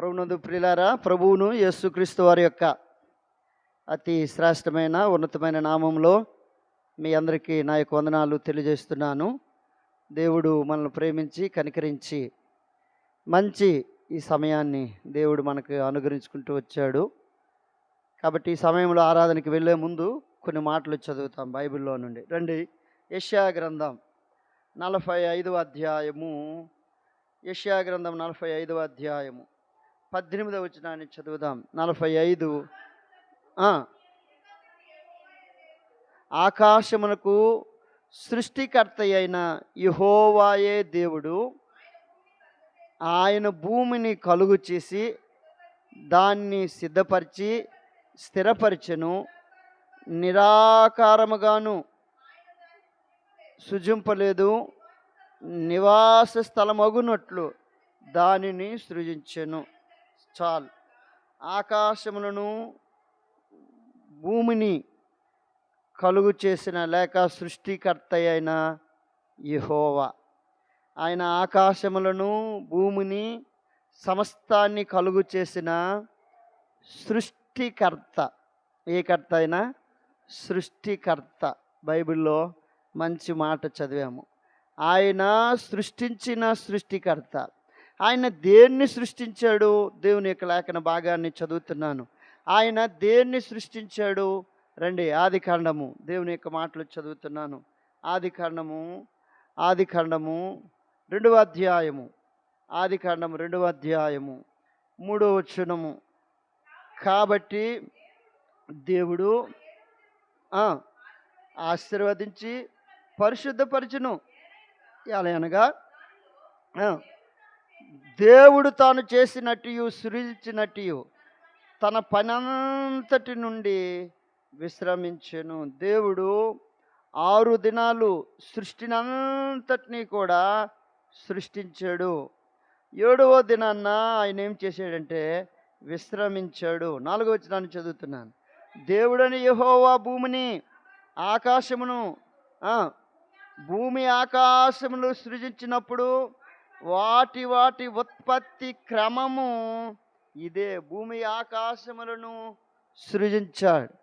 ప్రభునందు ప్రియులారా, ప్రభువును యేసుక్రీస్తు వారి యొక్క అతి శ్రేష్టమైన ఉన్నతమైన నామంలో మీ అందరికీ నా యొక్క వందనాలు తెలియజేస్తున్నాను. దేవుడు మనల్ని ప్రేమించి కనికరించి మంచి ఈ సమయాన్ని దేవుడు మనకు అనుగ్రహించుకుంటూ వచ్చాడు. కాబట్టి ఈ సమయంలో ఆరాధనకి వెళ్ళే ముందు కొన్ని మాటలు చదువుతాం బైబిల్లో నుండి. రండి, యెషయా గ్రంథం 45వ అధ్యాయము. యెషయా గ్రంథం 45వ అధ్యాయము 18వ వచనాన్ని చదువుదాం. 45. ఆకాశమునకు సృష్టికర్త అయిన యెహోవాయే దేవుడు, ఆయన భూమిని కలుగు చేసి దాన్ని సిద్ధపరిచి స్థిరపరచెను. నిరాకారముగాను సృజింపలేదు, నివాస స్థలమగునట్లు దానిని సృజించెను. చాలు. ఆకాశములను భూమిని కలుగు చేసిన లేక సృష్టికర్త అయిన యెహోవా, ఆయన ఆకాశములను భూమిని సమస్తాన్ని కలుగు చేసిన సృష్టికర్త. ఏ కర్త అయినా సృష్టికర్త. బైబిల్లో మంచి మాట చదివాము. ఆయన సృష్టించిన సృష్టికర్త. ఆయన దేన్ని సృష్టించాడు? దేవుని యొక్క లేఖన భాగాన్ని చదువుతున్నాను. ఆయన దేన్ని సృష్టించాడు? రండి, ఆది కాండము, దేవుని యొక్క మాటలు చదువుతున్నాను. ఆది కాండము 2వ అధ్యాయము, ఆది కాండము 2వ అధ్యాయము 3వ వచనము. కాబట్టి దేవుడు ఆశీర్వదించి పరిశుద్ధపరచును. అనగా దేవుడు తాను చేసినట్టు సృజించినట్టు తన పనంతటి నుండి విశ్రమించెను. దేవుడు 6 దినాలు సృష్టినంతటినీ కూడా సృష్టించాడు. 7వ దినాన్న ఆయన ఏం చేశాడంటే విశ్రమించాడు. 4వ వచనాన్ని చదువుతున్నాను. దేవుడని యెహోవా భూమిని ఆకాశమును భూమి ఆకాశములు సృజించినప్పుడు వాటి వాటి ఉత్పత్తి క్రమము ఇదే. భూమి ఆకాశములను సృజించాడు.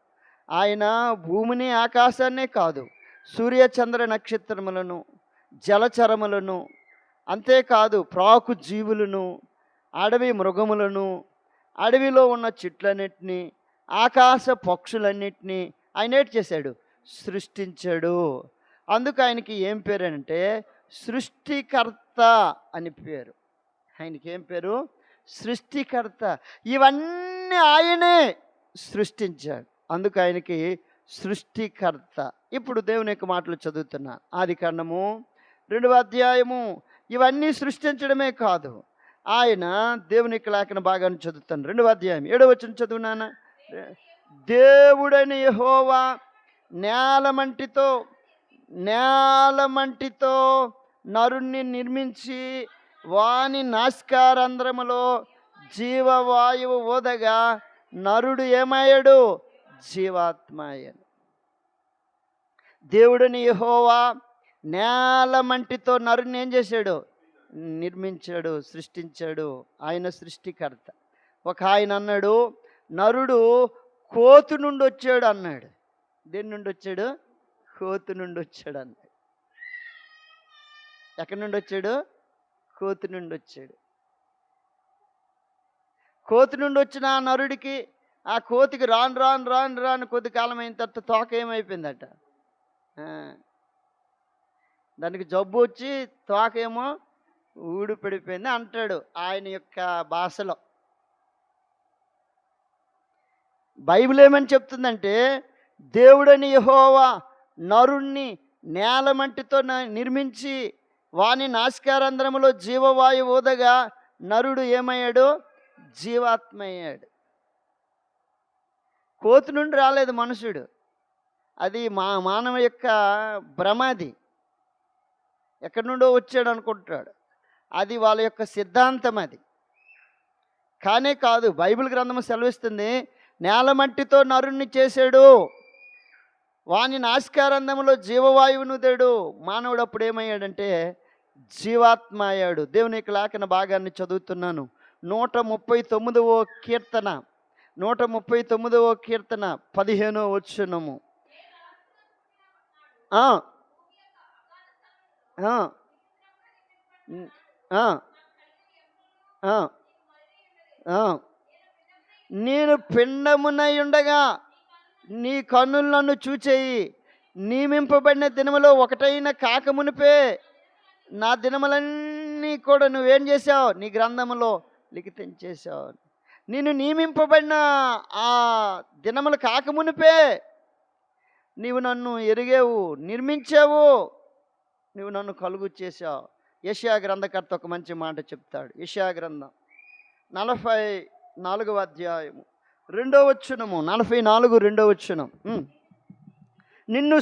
ఆయన భూమిని ఆకాశాన్నే కాదు, సూర్య చంద్ర నక్షత్రములను, జలచరములను, అంతేకాదు ప్రాకు జీవులను, అడవి మృగములను, అడవిలో ఉన్న చెట్లన్నిటినీ, ఆకాశ పక్షులన్నిటినీ ఆయన ఏంటి చేశాడు? సృష్టించాడు. అందుకు ఆయనకి ఏం పేరు అంటే సృష్టికర్త అని పేరు. ఆయనకి ఏం పేరు? సృష్టికర్త. ఇవన్నీ ఆయనే సృష్టించాడు. అందుకు ఆయనకి సృష్టికర్త. ఇప్పుడు దేవుని యొక్క మాటలు చదువుతున్నాను. ఆది కాండము 2వ అధ్యాయము. ఇవన్నీ సృష్టించడమే కాదు, ఆయన దేవుని యొక్క లేఖన భాగాన్ని చదువుతాను. 2వ అధ్యాయం 7వ వచనం చదువునానా. దేవుడైన యెహోవా నేలమంటితో నరుణ్ణి నిర్మించి వాని నాసికారంధ్రములో జీవవాయువు ఊదగా నరుడు ఏమయ్యాడు? జీవాత్మయ్యాడు. దేవుడని యెహోవా నేలమంటితో నరుణ్ణి ఏం చేశాడు? నిర్మించాడు, సృష్టించాడు. ఆయన సృష్టికర్త. ఒక ఆయన అన్నాడు, నరుడు కోతు నుండి వచ్చాడు అన్నాడు. దేని నుండి వచ్చాడు? కోతు నుండి వచ్చాడు అన్నాడు. ఎక్కడి నుండి వచ్చాడు? కోతు నుండి వచ్చాడు. కోతు నుండి వచ్చిన ఆ నరుడికి, ఆ కోతికి రాను కొద్ది కాలం అయిన తర్వాత తోక ఏమైపోయిందట. దానికి జబ్బు వచ్చి తోకేమో ఊడి పడిపోయింది అంటాడు ఆయన యొక్క భాషలో. బైబిల్ ఏమని చెప్తుందంటే, దేవుడని యెహోవా నరుణ్ణి నేలమంటితో నిర్మించి వాని నాసికారంధ్రములో జీవవాయువు ఊదగా నరుడు ఏమయ్యాడు? జీవాత్మ అయ్యాడు. కోతి నుండి రాలేదు మనుషుడు. అది మానవ యొక్క భ్రమది. ఎక్కడి నుండో వచ్చాడు అనుకుంటాడు. అది వాళ్ళ యొక్క సిద్ధాంతం. అది కానే కాదు. బైబిల్ గ్రంథం సెలవిస్తుంది, నేలమట్టితో నరుణ్ణి చేశాడు, వాని నాసికారంధములో జీవవాయువును దేడు. మానవుడు అప్పుడు ఏమయ్యాడంటే జీవాత్మ అయ్యాడు. దేవుని యొక్క లేఖన భాగాన్ని చదువుతున్నాను. 139వ కీర్తన 139వ కీర్తన 15వ వచనము. ఆ, ఆ, ఆ, ఆ, ఆ. నేను పిండమునై ఉండగా నీ కన్నులు నన్ను చూచేయి. నియమింపబడిన దినములో ఒకటైన కాకమునిపే నా దినములన్నీ కూడా నువ్వేం చేసావు? నీ గ్రంథములో లిఖితం చేసావు. నేను నియమింపబడిన ఆ దినములు కాకమునిపే నీవు నన్ను ఎరిగేవు, నిర్మించావు, నువ్వు నన్ను కలుగు చేసావు. యెషయా గ్రంథకర్త ఒక మంచి మాట చెప్తాడు. యెషయా గ్రంథం 44వ అధ్యాయము 2వ వచనము. 44 2వ వచనం. నిన్ను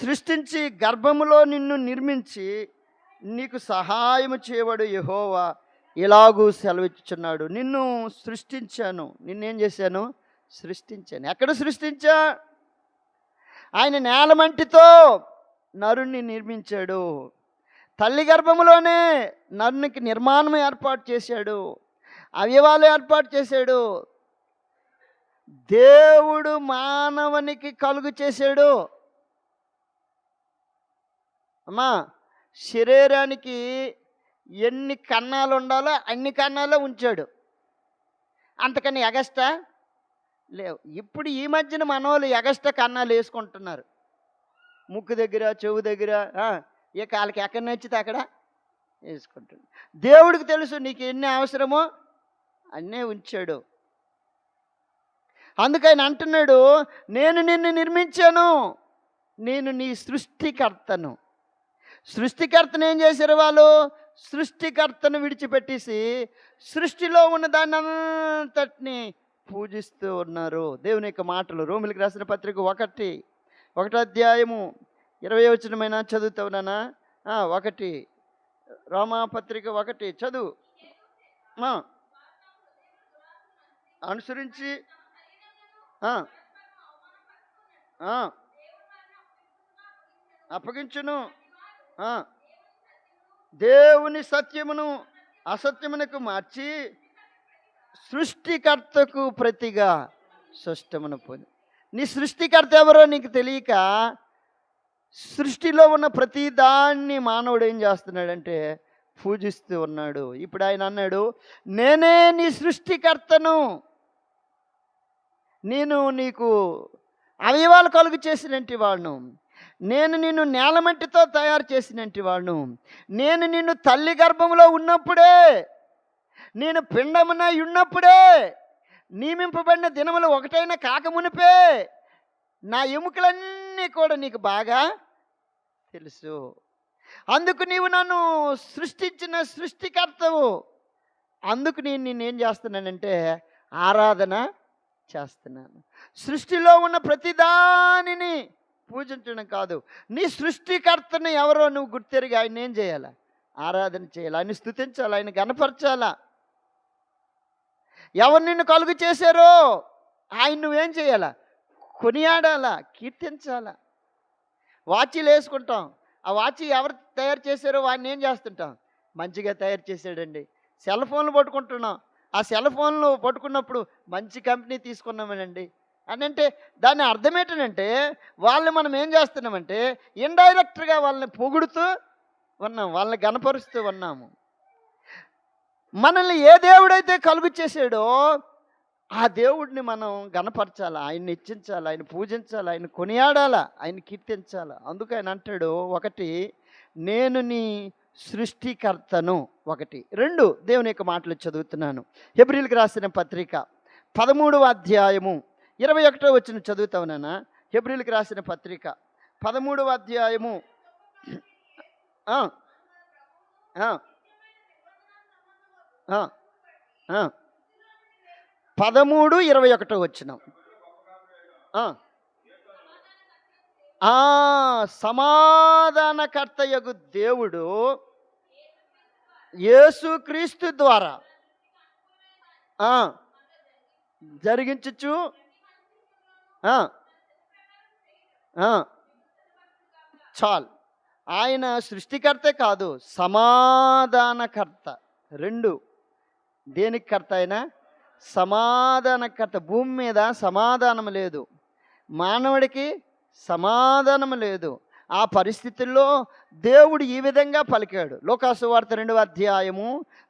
సృష్టించి గర్భములో నిన్ను నిర్మించి నీకు సహాయము చేయబడు యెహోవా ఇలాగూ సెలవిచ్చుచున్నాడు. నిన్ను సృష్టించాను. నిన్నేం చేశాను? సృష్టించాను. ఎక్కడ సృష్టించా? ఆయన నేలమంటితో నరుణ్ణి నిర్మించాడు. తల్లి గర్భములోనే నరునికి నిర్మాణం ఏర్పాటు చేశాడు, అవయవాలు ఏర్పాటు చేశాడు. దేవుడు మానవునికి కలుగు చేశాడు. అమ్మా, శరీరానికి ఎన్ని కన్నాలు ఉండాలో అన్ని కన్నాలో ఉంచాడు. అంతకని ఎగస్ట్రా లేవు. ఇప్పుడు ఈ మధ్యన మనోళ్ళు ఎగస్ట్రా కన్నాలు వేసుకుంటున్నారు. ముక్కు దగ్గర, చెవు దగ్గర, ఇక వాళ్ళకి ఎక్కడ నచ్చితే అక్కడ వేసుకుంటుంది. దేవుడికి తెలుసు నీకు ఎన్ని అవసరమో అన్నీ ఉంచాడు. అందుకని అంటున్నాడు, నేను నిన్ను నిర్మించాను, నేను నీ సృష్టికర్తను. సృష్టికర్తను ఏం చేశారు వాళ్ళు? సృష్టికర్తను విడిచిపెట్టేసి సృష్టిలో ఉన్న దాన్ని అంతటిని పూజిస్తూ ఉన్నారు. దేవుని యొక్క మాటలు రోమిలికి రాసిన పత్రిక 1వ అధ్యాయము 20వ వచనమైనా చదువుతావునా? 1 రోమాపత్రిక 1 చదువు. అనుసరించి అప్పగించును. దేవుని సత్యమును అసత్యమునకు మార్చి సృష్టికర్తకు ప్రతిగా సృష్టమును పొంది. నీ సృష్టికర్త ఎవరో నీకు తెలియక సృష్టిలో ఉన్న ప్రతి దాన్ని మానవుడు ఏం చేస్తున్నాడంటే పూజిస్తూ ఉన్నాడు. ఇప్పుడు ఆయన అన్నాడు, నేనే నీ సృష్టికర్తను, నేను నీకు అవయవాలు కలుగు చేసినట్టు వాడును, నేను నిన్ను నేలమట్టితో తయారు చేసినట్టు వాడును, నేను నిన్ను తల్లి గర్భంలో ఉన్నప్పుడే, నేను పిండమునై ఉన్నప్పుడే, నియమింపబడిన దినములు ఒకటైన కాకమునిపే నా ఎముకలన్నీ కూడా నీకు బాగా తెలుసు. అందుకు నీవు నన్ను సృష్టించిన సృష్టికర్తవు. అందుకు నేను నిన్నేం చేస్తున్నానంటే ఆరాధన చేస్తున్నాను. సృష్టిలో ఉన్న ప్రతిదానిని పూజించడం కాదు, నీ సృష్టికర్తని ఎవరో నువ్వు గుర్తెరిగి ఆయన ఏం చేయాలా? ఆరాధన చేయాలి, ఆయన స్తుతించాలి, ఆయన గణపరచాలా. ఎవరు నిన్ను కలుగు చేశారో ఆయన నువ్వేం చేయాలా? కొనియాడాలా, కీర్తించాలా. వాచీలు వేసుకుంటాం, ఆ వాచీ ఎవరు తయారు చేశారో వాడిని ఏం చేస్తుంటాం? మంచిగా తయారు చేశాడండి. సెల్ ఫోన్లు పట్టుకుంటున్నాం, ఆ సెల్ ఫోన్లు పట్టుకున్నప్పుడు మంచి కంపెనీ తీసుకున్నామనండి అని అంటే దాని అర్థం ఏంటంటే వాళ్ళని మనం ఏం చేస్తున్నామంటే ఇండైరెక్ట్గా వాళ్ళని పొగుడుతూ ఉన్నాం, వాళ్ళని గణపరుస్తూ ఉన్నాము. మనల్ని ఏ దేవుడైతే కలుగు చేశాడో ఆ దేవుడిని మనం గణపరచాలి, ఆయన్ని హెచ్చించాలి, ఆయన పూజించాలి, ఆయన కొనియాడాలా, ఆయన కీర్తించాలి. అందుకు ఆయన అంటాడు, 1 నేను నీ సృష్టికర్తను. 1 2 దేవుని యొక్క మాటలు చదువుతున్నాను. హెబ్రీయులకు రాసిన పత్రిక 13వ అధ్యాయము 21వ వచనం చదువుతావు నాన్న. హెబ్రీయులకు రాసిన పత్రిక 13వ అధ్యాయము 13:21 వచనం. సమాధానకర్తయగు దేవుడు యేసుక్రీస్తు ద్వారా జరిగించుచు చాలు. ఆయన సృష్టికర్తే కాదు, సమాధానకర్త. రెండు. దేనికి కర్త ఆయన? సమాధానకర్త. భూమి మీద సమాధానం లేదు, మానవుడికి సమాధానం లేదు. ఆ పరిస్థితుల్లో దేవుడు ఈ విధంగా పలికాడు. లోకాసు వార్త 2వ అధ్యాయము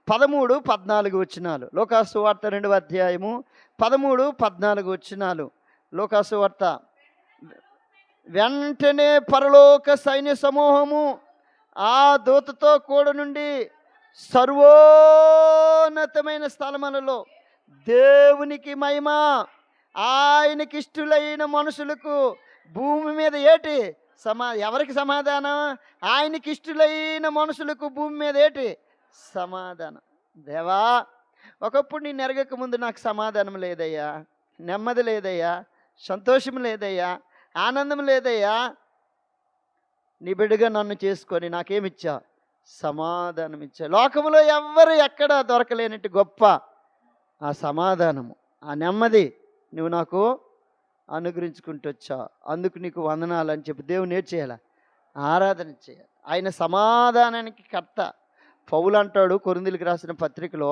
13, 14 వచనాలు. లోకాసు వార్త 2వ అధ్యాయము 13, 14 వచనాలు. లోకాసు వార్త. వెంటనే పరలోక సైన్య సమూహము ఆ దూతతో కూడా నుండి సర్వోన్నతమైన స్థలములలో దేవునికి మహిమ, ఆయనకి ఇష్టలైన మనుషులకు భూమి మీద ఏటి ఎవరికి సమాధానం? ఆయనకి ఇష్టలైన మనుషులకు భూమి మీద ఏటి సమాధానం. దేవా, ఒకప్పుడు నేను ఎరగక ముందు నాకు సమాధానం లేదయ్యా, నెమ్మది లేదయ్యా, సంతోషం లేదయ్యా, ఆనందం లేదయ్యా. నీ బిడ్డగా నన్ను చేసుకొని నాకేమిచ్చా? సమాధానం ఇచ్చా. లోకంలో ఎవ్వరు ఎక్కడ దొరకలేనట్టు గొప్ప ఆ సమాధానము, ఆ నెమ్మది నువ్వు నాకు అనుగ్రహించుకుంటూ వచ్చా. అందుకు నీకు వందనాలు అని చెప్పి దేవుని ఏం చేయాలి? ఆరాధన చేయాలి. ఆయన సమాధానానికి కర్త. పౌలు అంటాడు కొరింథీయులకు రాసిన పత్రికలో,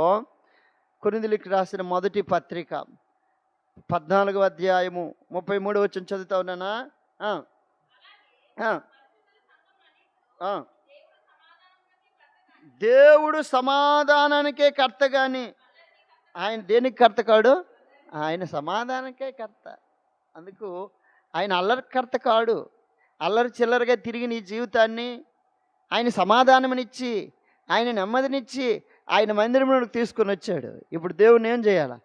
కొరింథీయులకు రాసిన మొదటి పత్రిక 14వ అధ్యాయము 33వ వచనం చదువుతా ఉన్నానా? దేవుడు సమాధానానికే కర్త, కానీ ఆయన దేనికి కర్త కాడు? ఆయన సమాధానానికే కర్త. అందుకు ఆయన అల్లరి కర్త కాడు. అల్లరి చిల్లరగా తిరిగి నీ జీవితాన్ని ఆయన సమాధానమునిచ్చి, ఆయన నెమ్మదినిచ్చి, ఆయన మందిరంలోకి తీసుకొని వచ్చాడు. ఇప్పుడు దేవుని ఏం చేయాలి?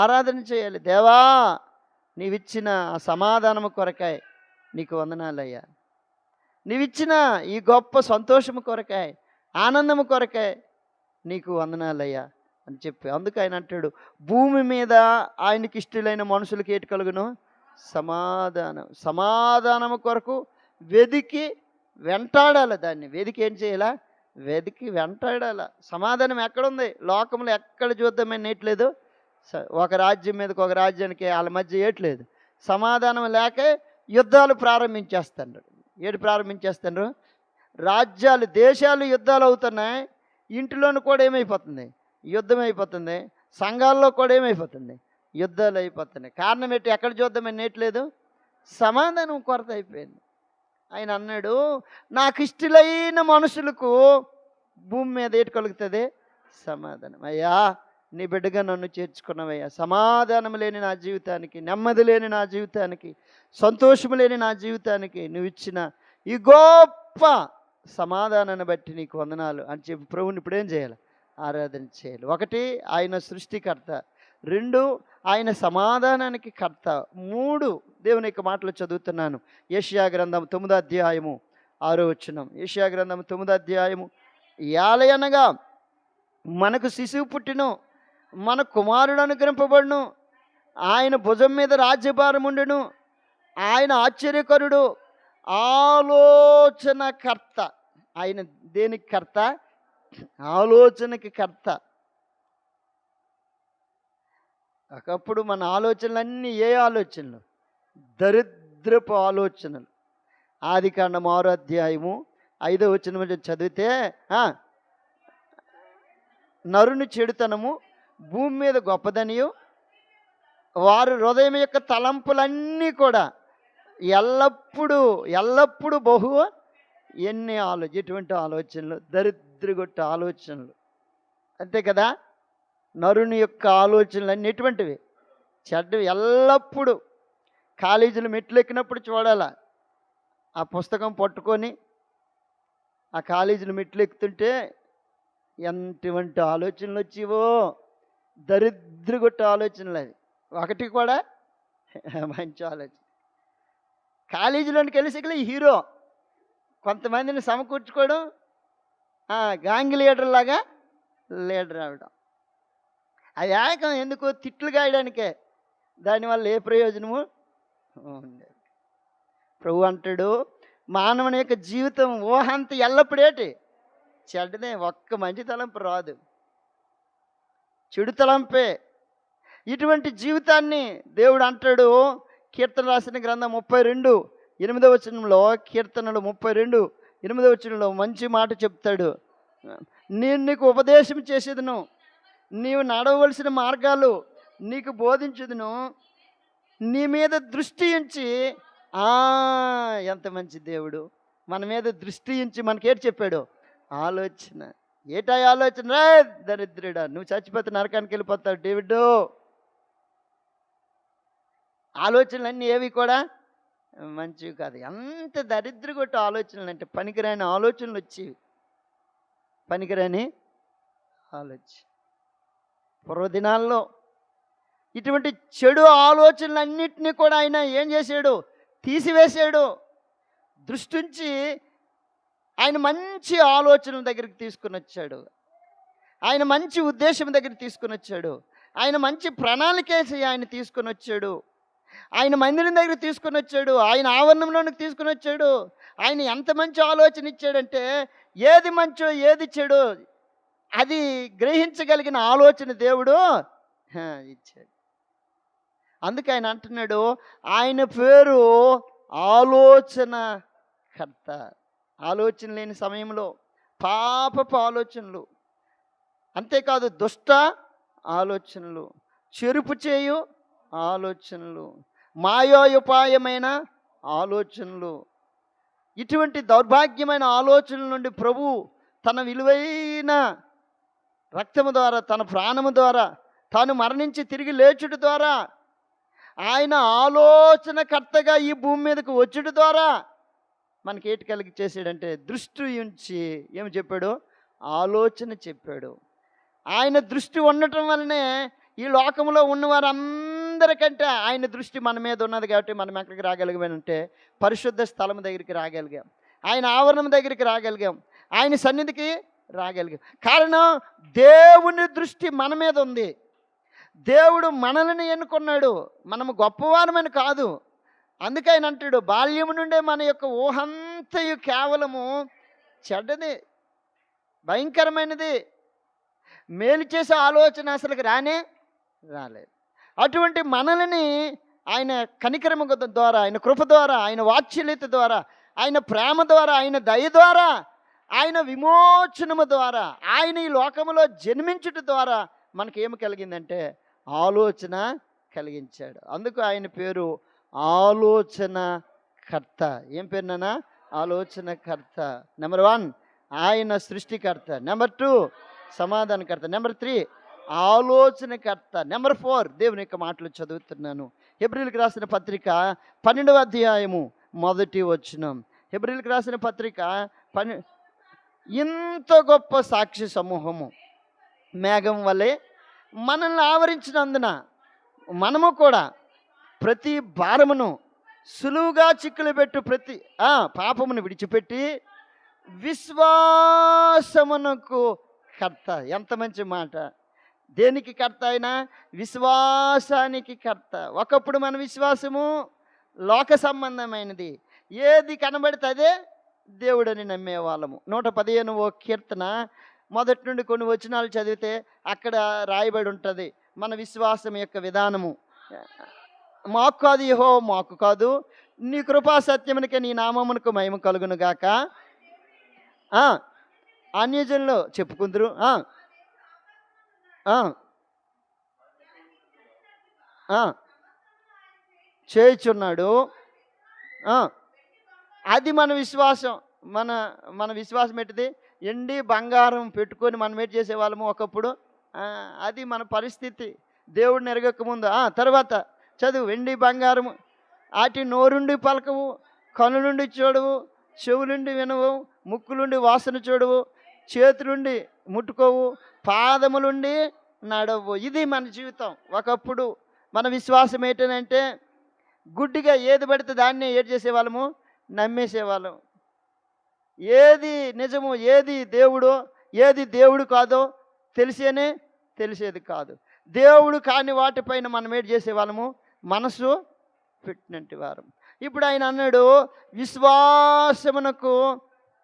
ఆరాధన చేయాలి. దేవా, నీవిచ్చిన సమాధానము కొరకాయ నీకు వందనాలయ్యా, నీవిచ్చిన ఈ గొప్ప సంతోషము కొరకాయ, ఆనందము కొరకాయ నీకు వందనాలయ్యా అని చెప్పి. అందుకు ఆయన అంటాడు, భూమి మీద ఆయనకి ఇష్టలైన మనుషులకి ఏటి కలుగును? సమాధానం. సమాధానము కొరకు వెదికి వెంటాడాలి. దాన్ని వెదికి ఏం చేయాలా? వెదికి వెంటాడాల. సమాధానం ఎక్కడుంది? లోకంలో ఎక్కడ చూద్దామే నేట్లేదు. ఒక రాజ్యం మీదకి ఒక రాజ్యానికి వాళ్ళ మధ్య ఏట్లేదు. సమాధానం లేక యుద్ధాలు ప్రారంభించేస్తున్నారు. ఏడు ప్రారంభించేస్తున్నారు? రాజ్యాలు, దేశాలు యుద్ధాలు అవుతున్నాయి. ఇంటిలోనూ కూడా ఏమైపోతుంది? యుద్ధం అయిపోతుంది. సంఘాల్లో కూడా ఏమైపోతుంది? యుద్ధాలు అయిపోతున్నాయి. కారణం ఏంటి? ఎక్కడ చూద్దామని నేట్లేదు. సమాధానం కొరత అయిపోయింది. ఆయన అన్నాడు, నాకు ఇష్టలైన మనుషులకు భూమి మీద ఏటి కలుగుతుంది? సమాధానం. అయ్యా, నీ బిడ్డగా నన్ను చేర్చుకున్నావయ్యా. సమాధానం లేని నా జీవితానికి, నెమ్మది లేని నా జీవితానికి, సంతోషం లేని నా జీవితానికి నువ్వు ఇచ్చిన ఈ గొప్ప సమాధానాన్ని బట్టి నీకు వందనాలు అని చెప్పి ప్రభువుని ఇప్పుడేం చేయాలి? ఆరాధన చేయాలి. ఒకటి, ఆయన సృష్టికర్త. రెండు, ఆయన సమాధానానికి కర్త. మూడు, దేవుని యొక్క మాటలు చదువుతున్నాను. యెషయా గ్రంథం 9వ అధ్యాయము 6వ వచనం. యెషయా గ్రంథం 9వ అధ్యాయము. యాలయనగా మనకు శిశువు పుట్టిను, మన కుమారుడు అనుగ్రహింపబడును, ఆయన భుజం మీద రాజ్యభారం ఉండును, ఆయన ఆశ్చర్యకరుడు, ఆలోచనకర్త. ఆయన దేనికి కర్త? ఆలోచనకి కర్త. ఒకప్పుడు మన ఆలోచనలన్నీ ఏ ఆలోచనలు? దరిద్రపు ఆలోచనలు. ఆదికాండం 6వ అధ్యాయము 5వ వచనం చదివితే, నరుని చెడుతనము భూమి మీద గొప్పదనియు, వారు హృదయం యొక్క తలంపులన్నీ కూడా ఎల్లప్పుడూ బహు ఎన్ని ఎటువంటి ఆలోచనలు? దరిద్రగొట్ట ఆలోచనలు. అంతే కదా? నరుని యొక్క ఆలోచనలు అన్నీ ఎటువంటివి? చెడ్డవి. ఎల్లప్పుడూ కాలేజీలు మెట్లు ఎక్కినప్పుడు చూడాల, ఆ పుస్తకం పట్టుకొని ఆ కాలేజీలు మెట్లు ఎక్కుతుంటే ఎంటువంటి ఆలోచనలు వచ్చేవో. దరిద్రగొట్ట ఆలోచనలు అవి. ఒకటి కూడా మంచి ఆలోచన. కాలేజీలోనికి వెళ్ళి హీరో కొంతమందిని సమకూర్చుకోవడం, గ్యాంగ్ లీడర్ లాగా లీడర్ అవడం. అది ఏకం ఎందుకు? తిట్లు గాయడానికే. దానివల్ల ఏ ప్రయోజనము ఉండేది. ప్రభు అంటాడు, మానవుని యొక్క జీవితం ఊహంత ఎల్లప్పుడేటి చెడ్డదే. ఒక్క మంచి తలంపు రాదు, చెడు తలంపే. ఇటువంటి జీవితాన్ని దేవుడు అంటాడు. కీర్తన రాసిన గ్రంథం 32:8వ వచనంలో, కీర్తనలు 32:8వ వచనంలో మంచి మాట చెప్తాడు. నేను నీకు ఉపదేశం చేసేదను, నీవు నడవవలసిన మార్గాలు నీకు బోధించుదును, నీ మీద దృష్టి ఉంచి. ఎంత మంచి దేవుడు! మన మీద దృష్టి ఉంచి మనకేటి చెప్పాడు? ఆలోచన. ఏటా ఆలోచన? రే దరిద్రుడా, నువ్వు చచ్చిపోతే నరకానికి వెళ్ళిపోతావు డేవిడ్డు. ఆలోచనలన్నీ ఏవి కూడా మంచివి కాదు. ఎంత దరిద్రగొట్టు ఆలోచనలు అంటే, పనికిరాని ఆలోచనలు వచ్చేవి. పనికిరాని ఆలోచన. పూర్వదినాల్లో ఇటువంటి చెడు ఆలోచనలన్నింటినీ కూడా ఆయన ఏం చేశాడు? తీసివేశాడు. దృష్టించి ఆయన మంచి ఆలోచనల దగ్గరికి తీసుకుని వచ్చాడు. ఆయన మంచి ఉద్దేశం దగ్గరికి తీసుకుని వచ్చాడు. ఆయన మంచి ప్రణాళికేసి ఆయన తీసుకుని వచ్చాడు. ఆయన మందిరం దగ్గర తీసుకుని వచ్చాడు. ఆయన ఆవరణంలోనికి తీసుకుని వచ్చాడు. ఆయన ఎంత మంచి ఆలోచన ఇచ్చాడంటే, ఏది మంచో ఏది చెడో అది గ్రహించగలిగిన ఆలోచన దేవుడు ఇచ్చాడు. అందుకే ఆయన అంటున్నాడు, ఆయన పేరు ఆలోచన కర్త. ఆలోచన లేని సమయంలో పాపపు ఆలోచనలు, అంతేకాదు దుష్ట ఆలోచనలు, చెరుపు చేయు ఆలోచనలు, మాయోపాయమైన ఆలోచనలు, ఇటువంటి దౌర్భాగ్యమైన ఆలోచనల నుండి ప్రభు తన విలువైన రక్తము ద్వారా, తన ప్రాణము ద్వారా, తాను మరణించి తిరిగి లేచుట ద్వారా, ఆయన ఆలోచనకర్తగా ఈ భూమి మీదకు వచ్చుట ద్వారా మనకి ఏటి కలిగి చేసాడంటే, దృష్టి ఉంచి ఏమి చెప్పాడు? ఆలోచన చెప్పాడు. ఆయన దృష్టి ఉండటం వల్లనే ఈ లోకంలో ఉన్నవారందరికంటే ఆయన దృష్టి మన మీద ఉన్నది కాబట్టి మనం ఎక్కడికి రాగలిగామంటే, పరిశుద్ధ స్థలం దగ్గరికి రాగలిగాం, ఆయన ఆవరణం దగ్గరికి రాగలిగాం, ఆయన సన్నిధికి రాగలిగాం. కారణం, దేవుని దృష్టి మన మీద ఉంది. దేవుడు మనల్ని ఎన్నుకున్నాడు, మనము గొప్పవారమని కాదు. అందుకే ఆయన అంటాడు, బాల్యము నుండే మన యొక్క ఊహంతయు కేవలము చెడ్డది, భయంకరమైనది, మేలు చేసే ఆలోచన అసలుకి రాలేదు. అటువంటి మనల్ని ఆయన కనికరము ద్వారా, ఆయన కృప ద్వారా, ఆయన వాత్సల్యత ద్వారా, ఆయన ప్రేమ ద్వారా, ఆయన దయ ద్వారా, ఆయన విమోచనము ద్వారా, ఆయన ఈ లోకములో జన్మించుట ద్వారా మనకేమి కలిగిందంటే ఆలోచన కలిగించాడు. అందుకు ఆయన పేరు ఆలోచన కర్త. ఏం పేరు నాన్న? ఆలోచన కర్త. నెంబర్ 1 ఆయన సృష్టికర్త. నెంబర్ 2 సమాధానకర్త. నెంబర్ 3 ఆలోచనకర్త. నెంబర్ 4 దేవుని యొక్క మాటలు చదువుతున్నాను. హెబ్రీయులకు రాసిన పత్రిక 12వ అధ్యాయము 1వ వచనం. హెబ్రీయులకు రాసిన పత్రిక ఇంత గొప్ప సాక్షి సమూహము మేఘం వలె మనల్ని ఆవరించినందున మనము కూడా ప్రతి భారమును సులువుగా చిక్కులు పెట్టు ప్రతి పాపమును విడిచిపెట్టి విశ్వాసమునకు కర్త. ఎంత మంచి మాట! దేనికి కర్త? అయినా విశ్వాసానికి కర్త. ఒకప్పుడు మన విశ్వాసము లోక సంబంధమైనది, ఏది కనబడితే అదే దేవుడని నమ్మేవాళ్ళము. 115వ కీర్తన మొదటి నుండి కొన్ని వచనాలు చదివితే అక్కడ రాయబడి ఉంటుంది మన విశ్వాసం యొక్క విధానము. మాకు కాదు యెహోవా, మాకు కాదు, నీ కృపా సత్యమునికే నీ నామమునకు మహిమ కలుగును గాక. అన్యజనులు చెప్పుకుందరు చేయుచున్నాడు. అది మన విశ్వాసం. మన విశ్వాసం ఏంటిది? ఎండి బంగారం పెట్టుకొని మనం ఏంటి చేసేవాళ్ళము ఒకప్పుడు. అది మన పరిస్థితి దేవుడిని ఎరగక ముందు. తర్వాత చదువు. వెండి బంగారము వాటి నోరుండి పలకవు, కనులుండి చూడవు, చెవులుండి వినవు, ముక్కులుండి వాసన చూడవు, చేతులుండి ముట్టుకోవు, పాదములుండి నడవు. ఇది మన జీవితం. ఒకప్పుడు మన విశ్వాసం ఏంటంటే గుడ్డిగా ఏది పడితే దాన్ని ఏది చేసేవాళ్ళము, నమ్మేసేవాళ్ళం. ఏది నిజము, ఏది దేవుడో, ఏది దేవుడు కాదో తెలిసేది కాదు. దేవుడు కాని వాటిపైన మనం ఏం చేసేవాళ్ళము, మనసు పెట్టినట్టు వారం. ఇప్పుడు ఆయన అన్నాడు విశ్వాసమునకు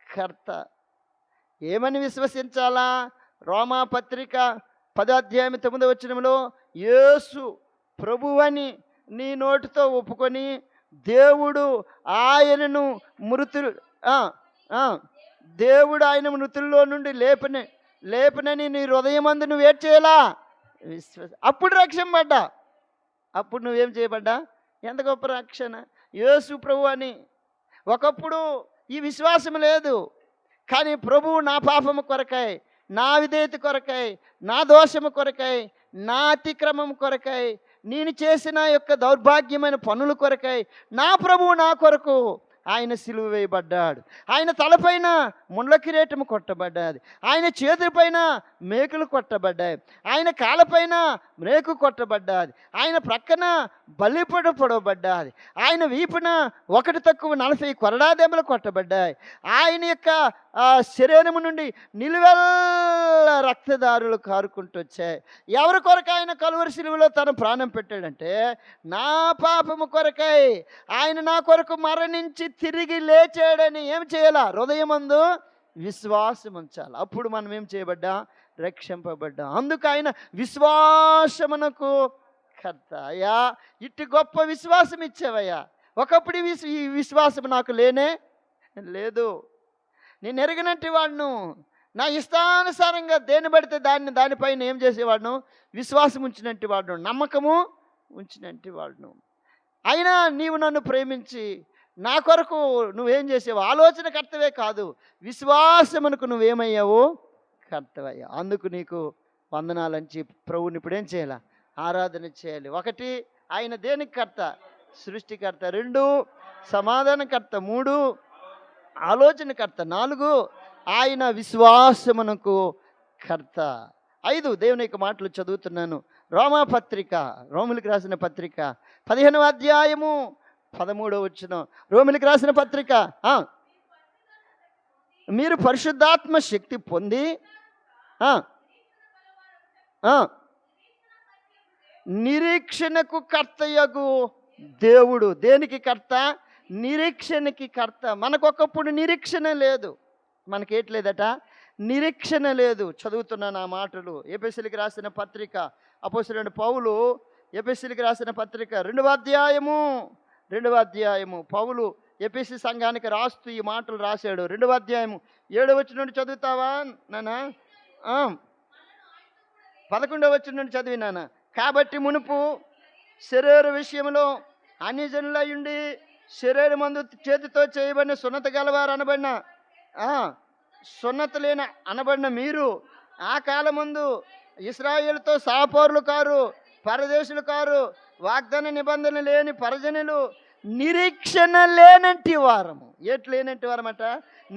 కర్త. ఏమని విశ్వసించాలా? రోమా పత్రిక 10వ అధ్యాయం 9వ వచనంలో యేసు ప్రభువని నీ నోటితో ఒప్పుకొని దేవుడు ఆయన మృతుల్లో నుండి లేపునని నీ హృదయమందు నువ్వు ఏం చేయాలా? అప్పుడు రక్షింపడ్డా. అప్పుడు నువ్వేం చేయబడ్డా? ఎంత గొప్ప రక్షణ! యేసు ప్రభు అని. ఒకప్పుడు ఈ విశ్వాసం లేదు, కానీ ప్రభువు నా పాపము కొరకై, నా విధేయత కొరకై, నా దోషము కొరకై, నా అతిక్రమం కొరకై, నేను చేసిన యొక్క దౌర్భాగ్యమైన పనుల కొరకై నా ప్రభువు నా కొరకు ఆయన సిలువ వేయబడ్డాడు. ఆయన తలపైన ముండ్ల కిరీటము కొట్టబడ్డాది. ఆయన చేతులపైన మేకులు కొట్టబడ్డాయి. ఆయన కాళ్ళపైన మేకు కొట్టబడ్డాది. ఆయన ప్రక్కన బల్లిపొడు పొడవబడ్డాది. ఆయన వీపున 1-40 కొరడా దెబ్బలు కొట్టబడ్డాయి. ఆయన యొక్క శరీరము నుండి నిలువెల్ల రక్తదారులు కారుకుంటూ వచ్చాయి. ఎవరి కొరకు ఆయన కలువరి సిలువలో తన ప్రాణం పెట్టాడంటే నా పాపము కొరకై. ఆయన నా కొరకు మరణించి తిరిగి లేచాడని ఏం చేయాలా? హృదయమందు విశ్వాసం ఉంచాలి. అప్పుడు మనం ఏం చేయబడ్డా? రక్షింపబడ్డా. అందుకు ఆయన విశ్వాసమునకు కర్త. అయ్యా, ఇట్టి గొప్ప విశ్వాసం ఇచ్చావయ్యా. ఒకప్పుడు ఈ విశ్వాసం నాకు లేనే లేదు. నేను ఎరగనట్టి వాడును. నా ఇష్టానుసారంగా దేన్ని పడితే దానిపైన ఏం చేసేవాడును? విశ్వాసం ఉంచినట్టు వాడును, నమ్మకము ఉంచినట్టు వాడును. అయినా నీవు నన్ను ప్రేమించి నా కొరకు నువ్వేం చేసావు? ఆలోచన కర్తవే కాదు, విశ్వాసమునకు నువ్వేమయ్యావు? కర్తవయ్యా. అందుకు నీకు వందనాలని చెప్పి ప్రభువుని ఇప్పుడేం చేయాలి? ఆరాధన చేయాలి. 1, ఆయన దేనికి కర్త? సృష్టికర్త. 2, సమాధానకర్త. 3, ఆలోచనకర్త. 4, ఆయన విశ్వాసమునకు కర్త. 5, దేవుని యొక్క మాటలు చదువుతున్నాను. రోమిలికి రాసిన పత్రిక 15వ అధ్యాయము 13వ వచనం. రోమిలికి రాసిన పత్రిక, మీరు పరిశుద్ధాత్మ శక్తి పొంది నిరీక్షణకు కర్తయగు దేవుడు. దేనికి కర్త? నిరీక్షణకి కర్త. మనకొకప్పుడు నిరీక్షణ లేదు. మనకేట్లేదట? నిరీక్షణ లేదు. చదువుతున్నాను ఆ మాటలు. ఎఫెసీయులకు రాసిన పత్రిక, అపోస్తలుడైన పౌలు ఎఫెసీయులకు రాసిన పత్రిక 2వ అధ్యాయము పౌలు ఎఫెసీ సంఘానికి రాస్తూ ఈ మాటలు రాశాడు. 2వ అధ్యాయము 7వ వచనం నుండి చదువుతావా నానా? 11వ వచనం నుండి చదివి నాన్న. కాబట్టి మునుపు శరీర విషయంలో అన్యజనులయుండి శరీరమందు చేతితో చేయబడిన సున్నత గలవారు అనబడిన సున్నత లేని అనబడిన మీరు ఆ కాలమందు ఇశ్రాయేలుతో సహపౌరులు కారు, పరదేశులు కారు, వాగ్దాన నిబంధన లేని పరజనులు, నిరీక్షణ లేనంటి వారము. లేనంటి వారమట?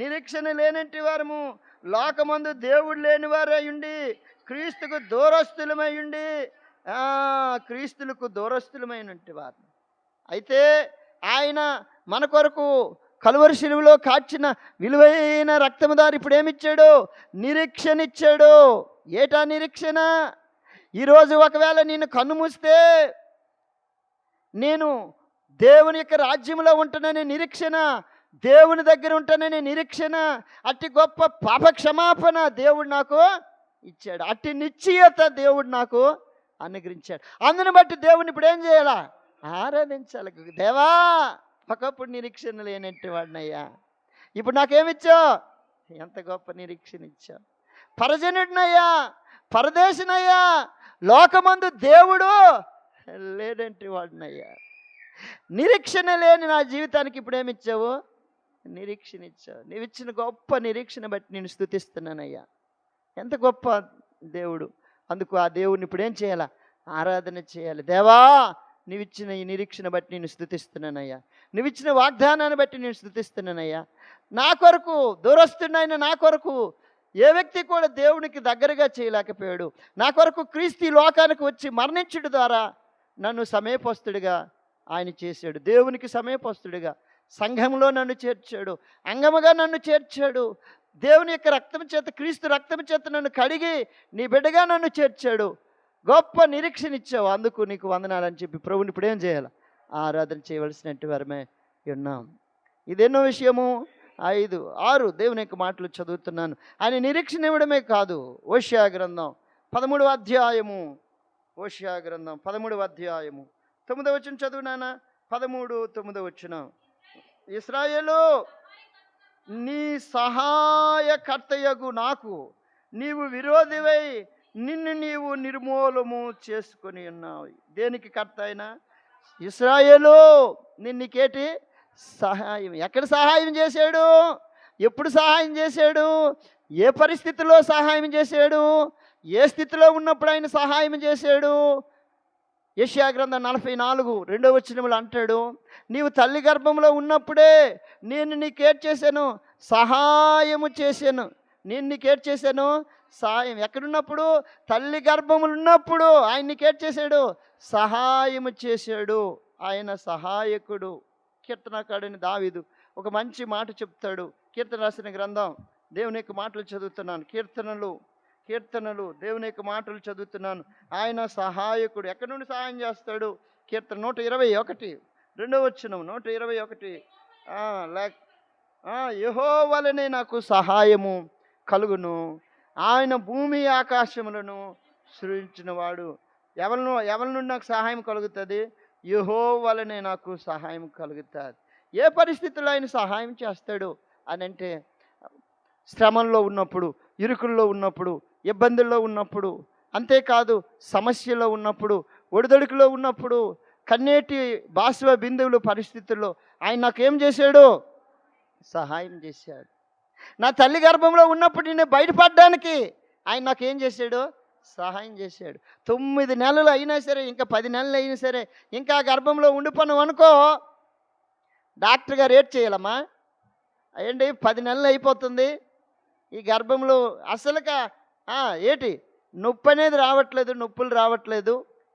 నిరీక్షణ లేనంటి వారము, లోకమందు దేవుడు లేని వారై ఉండి క్రీస్తుకు దూరస్తులమై ఉండి క్రీస్తులకు దూరస్తులమైనటువంటి వారు. అయితే ఆయన మన కొరకు కలువరి శిలువలో కాచిన విలువైన రక్తము దారి ఇప్పుడు ఏమిచ్చాడు? నిరీక్షణ ఇచ్చాడు. ఏటా నిరీక్షణ? ఈరోజు ఒకవేళ నేను కన్ను మూస్తే నేను దేవుని యొక్క రాజ్యంలో ఉంటాననే నిరీక్షణ, దేవుని దగ్గర ఉంటాననే నిరీక్షణ, అట్టి గొప్ప పాప క్షమాపణ దేవుడు నాకు ఇచ్చాడు. అట్టి నిశ్చయత దేవుడు నాకు అనుగ్రహించాడు. అందుని బట్టి దేవుని ఇప్పుడు ఏం చేయాలా? ఆరాధించాలి. దేవా, ఒకప్పుడు నిరీక్షణ లేనట్టు వాడినయ్యా, ఇప్పుడు నాకేమిచ్చావు? ఎంత గొప్ప నిరీక్షణ ఇచ్చావు. పరజనుడినయ్యా, పరదేశినయ్యా, లోకమందు దేవుడు లేడంటే వాడినయ్యా. నిరీక్షణ లేని నా జీవితానికి ఇప్పుడు ఏమిచ్చావు? నిరీక్షణ ఇచ్చావు. నీవు ఇచ్చిన గొప్ప నిరీక్షణ బట్టి నేను స్తుతిస్తున్నానయ్యా. ఎంత గొప్ప దేవుడు. అందుకు ఆ దేవుడిని ఇప్పుడు ఏం చేయాలా? ఆరాధన చేయాలి. దేవా, నువ్వు ఇచ్చిన ఈ నిరీక్షణ బట్టి నేను స్తుతిస్తున్నానయ్యా. నువ్వు ఇచ్చిన వాగ్దానాన్ని బట్టి నేను స్తుతిస్తున్నానయ్యా. నా కొరకు దూరస్తున్నైన నా కొరకు ఏ వ్యక్తి కూడా దేవునికి దగ్గరగా చేయలేకపోయాడు. నా కొరకు క్రీస్తు లోకానికి వచ్చి మరణించడం ద్వారా నన్ను సమీపస్తుడిగా ఆయన చేశాడు. దేవునికి సమీపస్తుడిగా సంఘంలో నన్ను చేర్చాడు, అంగముగా నన్ను చేర్చాడు. దేవుని యొక్క రక్తం చేత, క్రీస్తు రక్తం చేత నన్ను కడిగి నీ బిడ్డగా నన్ను చేర్చాడు. గొప్ప నిరీక్షణ ఇచ్చావు. అందుకు నీకు వందనాలని చెప్పి ప్రభుని ఇప్పుడు ఏం చేయాలి? ఆరాధన చేయవలసినట్టు వారమే ఉన్నాం. ఇదెన్నో విషయము? 5, 6 దేవుని యొక్క మాటలు చదువుతున్నాను. ఆయన నిరీక్షణ ఇవ్వడమే కాదు. ఓషియా గ్రంథం 13వ అధ్యాయము, ఓషియా గ్రంథం 13వ అధ్యాయము 9వ వచనం చదువు నాన్న. 13, 9వ వచనం. ఇశ్రాయేలు, నీ సహాయకర్తయగు నాకు నీవు విరోధివై నిన్ను నీవు నిర్మూలము చేసుకొని ఉన్నావు. దేనికి కర్త అయినా ఇశ్రాయేలు నిన్నుకేటి సహాయం. ఎక్కడ సహాయం చేశాడు? ఎప్పుడు సహాయం చేశాడు? ఏ పరిస్థితిలో సహాయం చేశాడు? ఏ స్థితిలో ఉన్నప్పుడు ఆయన సహాయం చేశాడు? యెషయా గ్రంథం 44:2 అంటాడు, నీవు తల్లి గర్భంలో ఉన్నప్పుడే నేను నీకేట్ చేశాను, సహాయము చేశాను. నేను నీకేట్ చేశాను సహాయం. ఎక్కడున్నప్పుడు? తల్లి గర్భములు ఉన్నప్పుడు ఆయన నీకేట్ చేశాడు, సహాయము చేశాడు. ఆయన సహాయకుడు. కీర్తనకారుడైన దావీదు ఒక మంచి మాట చెప్తాడు. కీర్తన రాసిన గ్రంథం, దేవుని యొక్క మాటలు చదువుతున్నాను. కీర్తనలు దేవుని యొక్క మాటలు చదువుతున్నాను. ఆయన సహాయకుడు. ఎక్కడి నుండి సహాయం చేస్తాడు? కీర్తన 121 121 యెహోవావలనే నాకు సహాయము కలుగును, ఆయన భూమి ఆకాశములను సృజించినవాడు. ఎవరి నుండి నాకు సహాయం కలుగుతుంది? యెహోవావలనే నాకు సహాయం కలుగుతుంది. ఏ పరిస్థితుల్లో ఆయన సహాయం చేస్తాడు అని అంటే, శ్రమంలో ఉన్నప్పుడు, ఇరుకుల్లో ఉన్నప్పుడు, ఇబ్బందుల్లో ఉన్నప్పుడు, అంతేకాదు సమస్యలో ఉన్నప్పుడు, ఒడిదొడుకులో ఉన్నప్పుడు, కన్నీటి బాష్ప బిందువులు పరిస్థితుల్లో ఆయన నాకేం చేశాడు? సహాయం చేశాడు. నా తల్లి గర్భంలో ఉన్నప్పుడు నేను బయటపడడానికి ఆయన నాకేం చేశాడు? సహాయం చేశాడు. 9 నెలలు అయినా సరే, ఇంకా 10 నెలలు అయినా సరే, ఇంకా గర్భంలో ఉండిపోను అనుకో, డాక్టర్ గారు ఏడ్ చేయాలమ్మా ఏంటి 10 నెలలు అయిపోతుంది ఈ గర్భంలో, అసలుగా ఏటి నొప్పి అనేది రావట్లేదు, నొప్పులు రావట్లేదు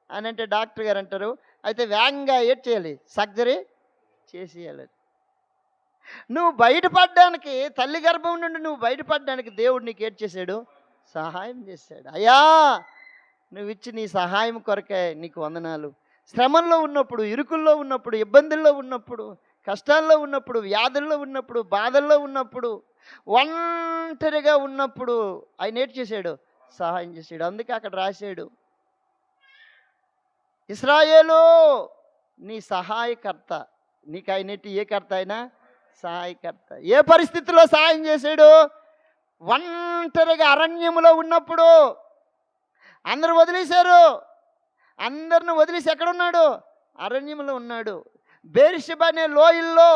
అని అంటే డాక్టర్ గారు అంటారు, అయితే వేగంగా ఏడ్ చేయాలి, సర్జరీ చేసేయాలి. నువ్వు బయటపడడానికి, తల్లి గర్భం నుండి నువ్వు బయటపడడానికి దేవుడు నీకు ఏడ్ చేశాడు? సహాయం చేశాడు. అయ్యా నువ్వు ఇచ్చి నీ సహాయం కొరకే నీకు వందనాలు. శ్రమంలో ఉన్నప్పుడు, ఇరుకుల్లో ఉన్నప్పుడు, ఇబ్బందుల్లో ఉన్నప్పుడు, కష్టాల్లో ఉన్నప్పుడు, వ్యాధుల్లో ఉన్నప్పుడు, బాధల్లో ఉన్నప్పుడు, ఒంటరిగా ఉన్నప్పుడు ఆయన ఏటి చేశాడు? సహాయం చేశాడు. అందుకే అక్కడ రాశాడు, ఇశ్రాయేలు నీ సహాయకర్త. నీకు ఆయన ఏ కర్త అయినా సహాయకర్త. ఏ పరిస్థితిలో సహాయం చేశాడు? ఒంటరిగా అరణ్యములో ఉన్నప్పుడు. అందరూ వదిలేశారు, అందరిని వదిలేసి ఎక్కడున్నాడు? అరణ్యంలో ఉన్నాడు. బెర్షెబా అనే లోయల్లో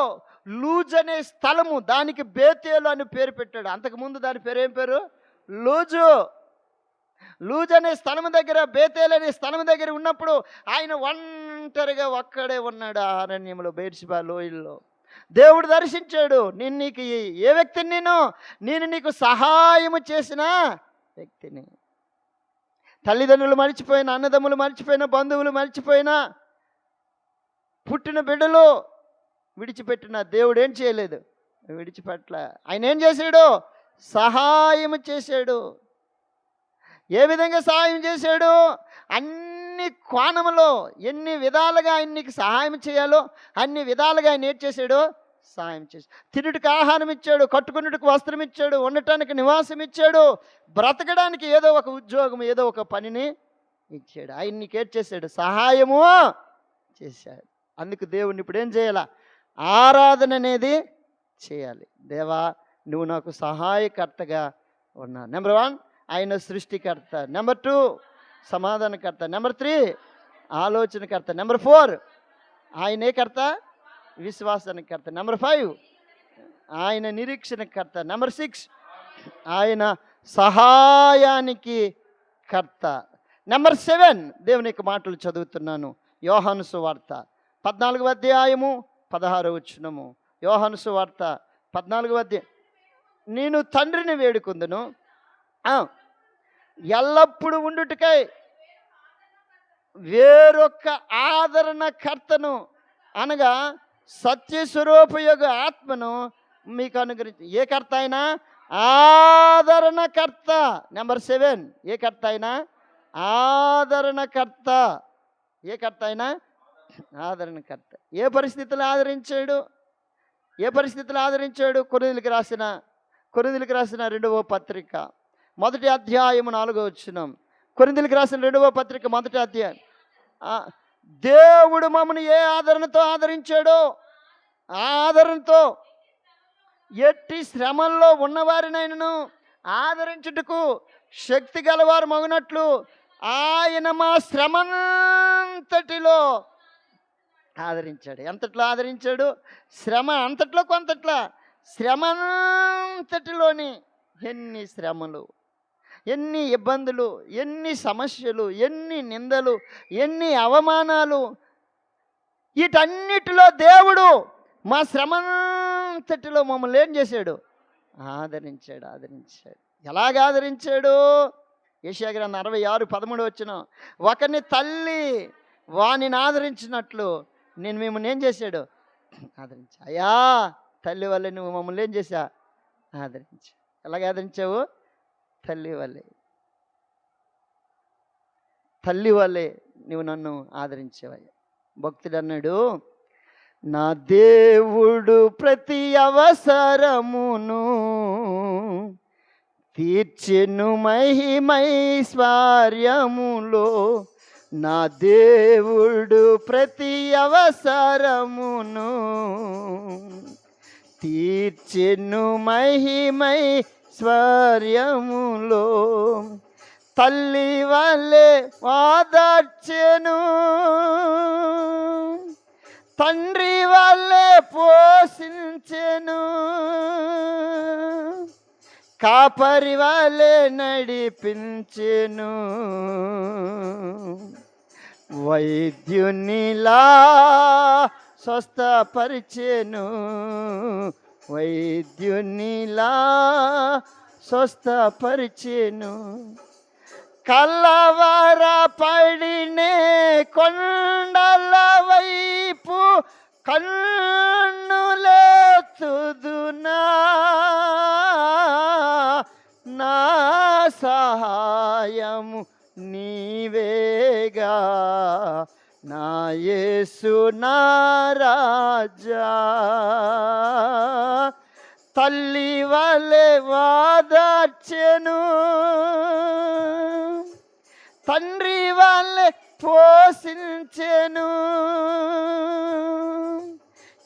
లూజ్ అనే స్థలము, దానికి బేతేలు అని పేరు పెట్టాడు. అంతకుముందు దాని పేరు ఏం పేరు? లూజ్ అనే స్థలము దగ్గర, బేతేలు అనే స్థలము దగ్గర ఉన్నప్పుడు ఆయన ఒంటరిగా ఒక్కడే ఉన్నాడు ఆ అరణ్యంలో, బెర్షెబా లోయల్లో. దేవుడు దర్శించాడు, నీకు ఏ వ్యక్తిని? నేను నీకు సహాయము చేసిన వ్యక్తిని. తల్లిదండ్రులు మర్చిపోయినా, అన్నదమ్ములు మర్చిపోయినా, బంధువులు మర్చిపోయినా, పుట్టిన బిడ్డలు విడిచిపెట్టిన దేవుడు ఏం చేయలేదు, విడిచిపెట్టల. ఆయన ఏం చేశాడు? సహాయం చేశాడు. ఏ విధంగా సహాయం చేశాడు? అన్ని కోణములో, ఎన్ని విధాలుగా ఆయన నీకు సహాయం చేయాలో అన్ని విధాలుగా ఆయన ఏం చేశాడు? సహాయం చేశాడు. తినుడికి ఆహారం ఇచ్చాడు, కట్టుకున్నట్టుకు వస్త్రం ఇచ్చాడు, ఉండటానికి నివాసం ఇచ్చాడు, బ్రతకడానికి ఏదో ఒక ఉద్యోగం, ఏదో ఒక పనిని ఇచ్చాడు. ఆయన నీకు ఏం చేశాడు? సహాయము చేశాడు. అందుకు దేవుణ్ణి ఇప్పుడు ఏం చేయాలా? ఆరాధన అనేది చేయాలి. దేవా నువ్వు నాకు సహాయకర్తగా ఉన్నా. నెంబర్ 1 ఆయన సృష్టికర్త. నెంబర్ 2 సమాధానకర్త. నెంబర్ 3 ఆలోచనకర్త. నెంబర్ 4 ఆయనే కర్త, విశ్వాసానికర్త. నెంబర్ 5 ఆయన నిరీక్షణకర్త. నెంబర్ 6 ఆయన సహాయానికి కర్త. నెంబర్ 7 దేవుని యొక్క మాటలు చదువుతున్నాను. యోహాను సువార్త 14వ అధ్యాయము 16వ వచనము. యోహాను సువార్త 14వ అధ్యాయం. నేను తండ్రిని వేడుకుందును, ఎల్లప్పుడూ ఉండుటకై వేరొక ఆదరణకర్తను, అనగా సత్యస్వరూపయోగ ఆత్మను మీకు అనుగ్రహించి. ఏ కర్త అయినా? ఆదరణకర్త. నెంబర్ 7 ఏ కర్త అయినా? ఆదరణకర్త. ఏ కర్త అయినా? ఆదరణకర్త. ఏ పరిస్థితులు ఆదరించాడు? ఏ పరిస్థితులు ఆదరించాడు? కొరింథీయులకు రాసిన 2వ పత్రిక 1వ అధ్యాయము 4వ వచనం. కొరింథీయులకు రాసిన 2వ పత్రిక 1వ అధ్యాయం. దేవుడు మమ్మల్ని ఏ ఆదరణతో ఆదరించాడో ఆ ఆదరణతో ఎట్టి శ్రమల్లో ఉన్నవారినైనను ఆదరించుటకు శక్తి గలవారు మగునట్లు ఆయన మా శ్రమంతటిలో ఆదరించాడు. ఎంతట్లో ఆదరించాడు? శ్రమ అంతట్లో కొంతట్లా. శ్రమంతటిలోని ఎన్ని శ్రమలు, ఎన్ని ఇబ్బందులు, ఎన్ని సమస్యలు, ఎన్ని నిందలు, ఎన్ని అవమానాలు, వీటన్నిటిలో దేవుడు మా శ్రమంతటిలో మమ్మల్ని ఏం చేశాడు? ఆదరించాడు. ఎలాగ ఆదరించాడు? యెషయా గ్రంథం 66:13 వచ్చిన, ఒకని తల్లి వానిని ఆదరించినట్లు నేను మిమ్మల్ని ఏం చేశాడు? ఆదరించా. అయ్యా తల్లి వల్లే నువ్వు మమ్మల్ని ఏం చేశా? ఆదరించా. ఎలాగ ఆదరించావు? తల్లి వల్లే నువ్వు నన్ను ఆదరించేవయ్యా. భక్తుడు అన్నాడు, నా దేవుడు ప్రతి అవసరమును తీర్చెను మహిమైశ్వర్యములో. నా దేవుడు ప్రతి అవసరమును తీర్చెను మహిమైశ్వర్యములో. తల్లి వల్లే వాదార్చెను, తండ్రి వల్లే పోషించెను, కాపరి వల్లే నడిపించెను, వైద్యునిలా స్వస్థపరిచెను, వైద్యునిలా స్వస్థపరిచెను. కలవర పడినే కొండల వైపు కన్నులెత్తుదునా, నా సహాయము నీవేగా, నా యేసు నా రాజా. తల్లి వలె వాదార్చెను, తండ్రి వలె పోషించెను,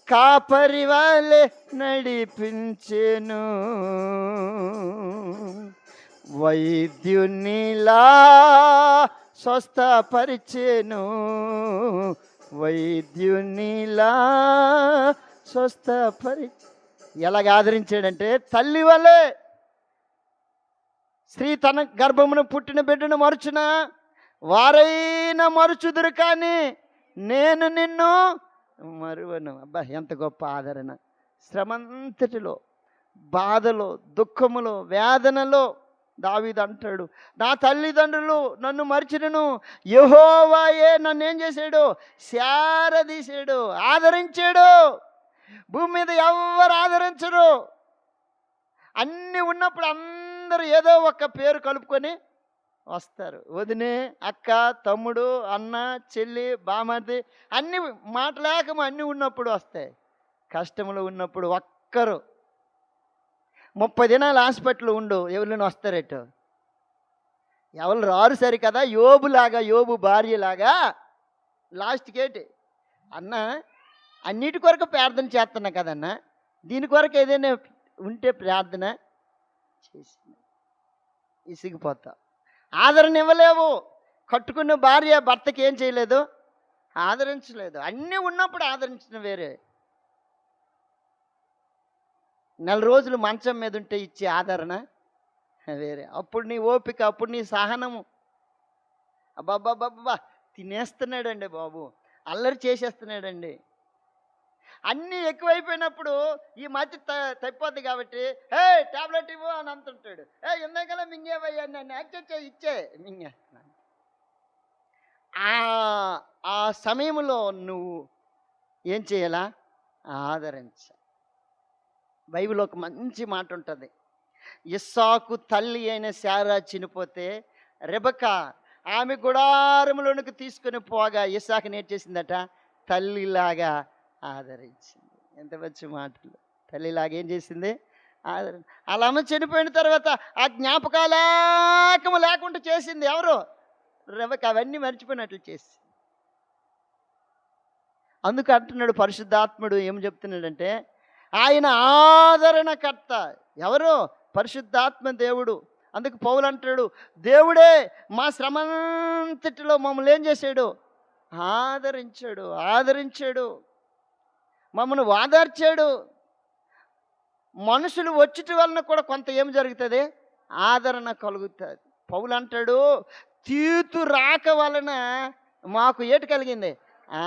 కాపరి వలె నడిపించెను, వైద్యునిలా స్వస్థపరిచెను, వైద్యునిలా ఎలాగ ఆదరించాడంటే తల్లి వలె. స్త్రీ తన గర్భమును పుట్టిన బిడ్డను మరుచున వారైనా మరుచుదురు, కానీ నేను నిన్ను మరువను. అబ్బా ఎంత గొప్ప ఆదరణ! శ్రమంతటిలో, బాధలో, దుఃఖములో, వేదనలో దావీదు అంటాడు, నా తల్లిదండ్రులు నన్ను మరిచినను యెహోవాయే నన్ను ఏం చేశాడు? శారదీశాడు, ఆదరించాడు. భూమి మీద ఎవ్వరు ఆదరించరు. అన్నీ ఉన్నప్పుడు అందరూ ఏదో ఒక పేరు కలుపుకొని వస్తారు. వదినే, అక్క, తమ్ముడు, అన్న, చెల్లి, బామర్ది అన్నీ మాటలేకము అన్నీ ఉన్నప్పుడు వస్తాయి. కష్టంలో ఉన్నప్పుడు ఒక్కరు 30 దినాలు హాస్పిటల్ ఉండు, ఎవరిని వస్తారేటో? ఎవరు రారు. సరి కదా, యోబు భార్యలాగా లాస్ట్కి ఏంటి అన్న, అన్నిటి కొరకు ప్రార్థన చేస్తున్నా కదన్నా, దీని కొరకు ఏదైనా ఉంటే ప్రార్థన చేసి ఇసిగిపోతా. ఆదరణ ఇవ్వలేవు. కట్టుకున్న భార్య భర్తకి ఏం చేయలేదు? ఆదరించలేదు. అన్నీ ఉన్నప్పుడు ఆదరించిన వేరే. నెల రోజులు మంచం మీద ఉంటే ఇచ్చే ఆదరణ వేరే. అప్పుడు నీ ఓపిక, అప్పుడు నీ సహనము. అబ్బాబ్బాబ్బా తినేస్తున్నాడండి బాబు, అల్లరి చేసేస్తున్నాడండి. అన్నీ ఎక్కువైపోయినప్పుడు ఈ మధ్య తప్పిపోద్ది కాబట్టి ఏ టాబ్లెట్ ఇవ్వు అని అంటుంటాడు. ఇందాకలా మింగేవయ్యా, నన్ను యాక్సెప్ట్ ఇచ్చే మింగే. ఆ సమయంలో నువ్వు ఏం చేయాలా? ఆదరించ. బైబిల్ ఒక మంచి మాట ఉంటుంది. ఇస్సాకు తల్లి అయిన శారా చనిపోతే రెబెకా ఆమె గుడారములోనికి తీసుకుని పోగా ఇస్సాకుని ఏం చేసిందట? తల్లిలాగా ఆదరించింది. ఎంత మంచి మాటలు! తల్లిలాగా ఏం చేసింది? ఆదరణ. అలా అమ్మ చనిపోయిన తర్వాత ఆ జ్ఞాపకాలేకము లేకుండా చేసింది ఎవరు? రెబెకా. అవన్నీ మర్చిపోయినట్లు చేసి. అందుకు అంటున్నాడు పరిశుద్ధాత్ముడు, ఏం చెప్తున్నాడంటే ఆయన ఆదరణకర్త. ఎవరు? పరిశుద్ధాత్మ దేవుడు. అందుకు పౌలు అంటాడు, దేవుడే మా శ్రమంతటిలో మమ్మల్ని ఏం చేశాడు? ఆదరించాడు, ఆదరించాడు, మమ్మల్ని వాదార్చాడు. మనుషులు వచ్చుట వలన కూడా కొంత ఏం జరుగుతుంది? ఆదరణ కలుగుతుంది. పౌలు అంటాడు, తీతు రాక వలన మాకు ఏటి కలిగింది?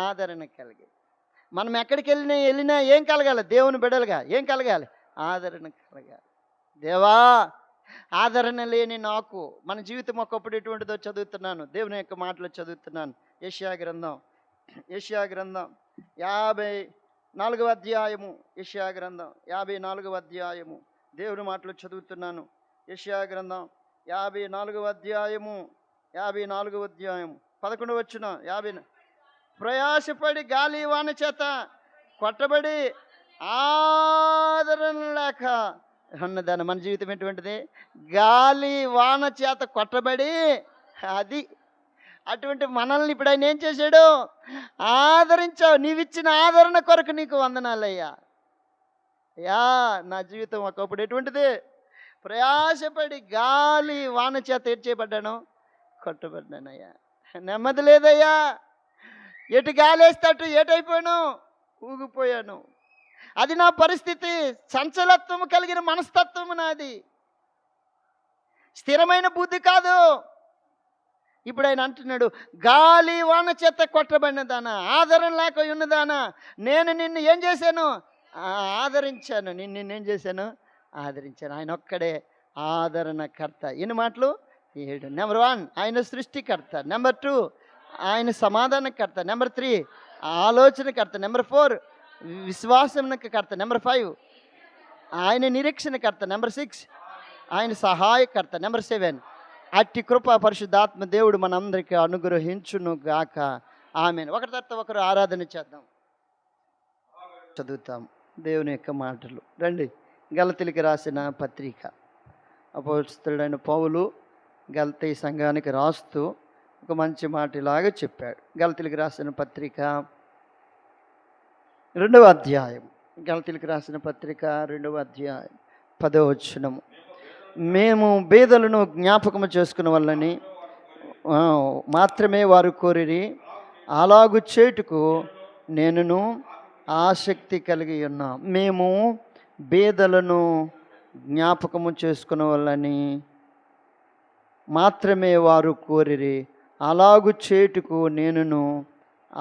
ఆదరణ కలిగింది. మనం ఎక్కడికి వెళ్ళినా ఏం కలగాలి? దేవుని బిడ్డలుగా ఏం కలగాలి? ఆదరణ కలగాలి. దేవా, ఆదరణ లేని నాకు, మన జీవితం ఒకప్పుడు ఎటువంటిదో చదువుతున్నాను, దేవుని యొక్క మాటలు చదువుతున్నాను. యెషయా గ్రంథం 54వ అధ్యాయము, యెషయా గ్రంథం 54వ అధ్యాయము, దేవుని మాటలు చదువుతున్నాను. యెషయా గ్రంథం 54వ అధ్యాయము 11వ వచనం. ప్రయాసపడి గాలి వాన చేత కొట్టబడి ఆదరణ లేక ఉన్నదాన్ని. మన జీవితం ఎటువంటిది? గాలి వాన చేత కొట్టబడి, అది అటువంటి మనల్ని ఇప్పుడు ఆయన ఏం చేశాడు? ఆదరించావు. నీవిచ్చిన ఆదరణ కొరకు నీకు వందనాలయ్యా. నా జీవితం ఒకప్పుడు ఎటువంటిది? ప్రయాసపడి గాలి వాన చేత ఏం చేయబడ్డాను? కొట్టబడ్డానయ్యా. నెమ్మది లేదయ్యా. ఎటు గాలి వేస్తే అటు ఏటైపోయాను? ఊగిపోయాను. అది నా పరిస్థితి. చంచలత్వం కలిగిన మనస్తత్వము నాది, స్థిరమైన బుద్ధి కాదు. ఇప్పుడు ఆయన అంటున్నాడు, గాలి వాన చేత కొట్టబడిన దానా, ఆదరణ లేక ఉన్నదానా, నేను నిన్ను ఏం చేశాను? ఆదరించాను. నిన్నేం చేశాను? ఆదరించాను. ఆయన ఒక్కడే ఆదరణకర్త. ఎన్ని మాటలు? 7. నెంబర్ 1 ఆయన సృష్టికర్త. నెంబర్ 2 ఆయన సమాధానకర్త. నెంబర్ 3 ఆలోచనకర్త. నెంబర్ 4 విశ్వాసంకర్త. నెంబర్ 5 ఆయన నిరీక్షణకర్త. నెంబర్ 6 ఆయన సహాయకర్త. నెంబర్ 7 అట్టి కృప పరిశుద్ధాత్మ దేవుడు మనందరికీ అనుగ్రహించును గాక. ఆమేన్. ఒకరి తర్వాత ఒకరు ఆరాధన చేద్దాం, చదువుతాం దేవుని యొక్క మాటలు. రండి. గలతీయులకు రాసిన పత్రిక, అపోస్తలుడైన పౌలు గలతీ సంఘానికి రాస్తూ ఒక మంచి మాట ఇలాగా చెప్పాడు. గలతీయులకు రాసిన పత్రిక 2వ అధ్యాయం, గలతీయులకు రాసిన పత్రిక 2వ అధ్యాయం 10వ వచనం. మేము బేదలను జ్ఞాపకము చేసుకున్న వల్లని మాత్రమే వారు కోరిరి, అలాగు చేటుకు నేనును ఆసక్తి కలిగి ఉన్నా. మేము బేదలను జ్ఞాపకము చేసుకున్న వల్లని మాత్రమే వారు కోరిరి, అలాగు చేటుకు నేనును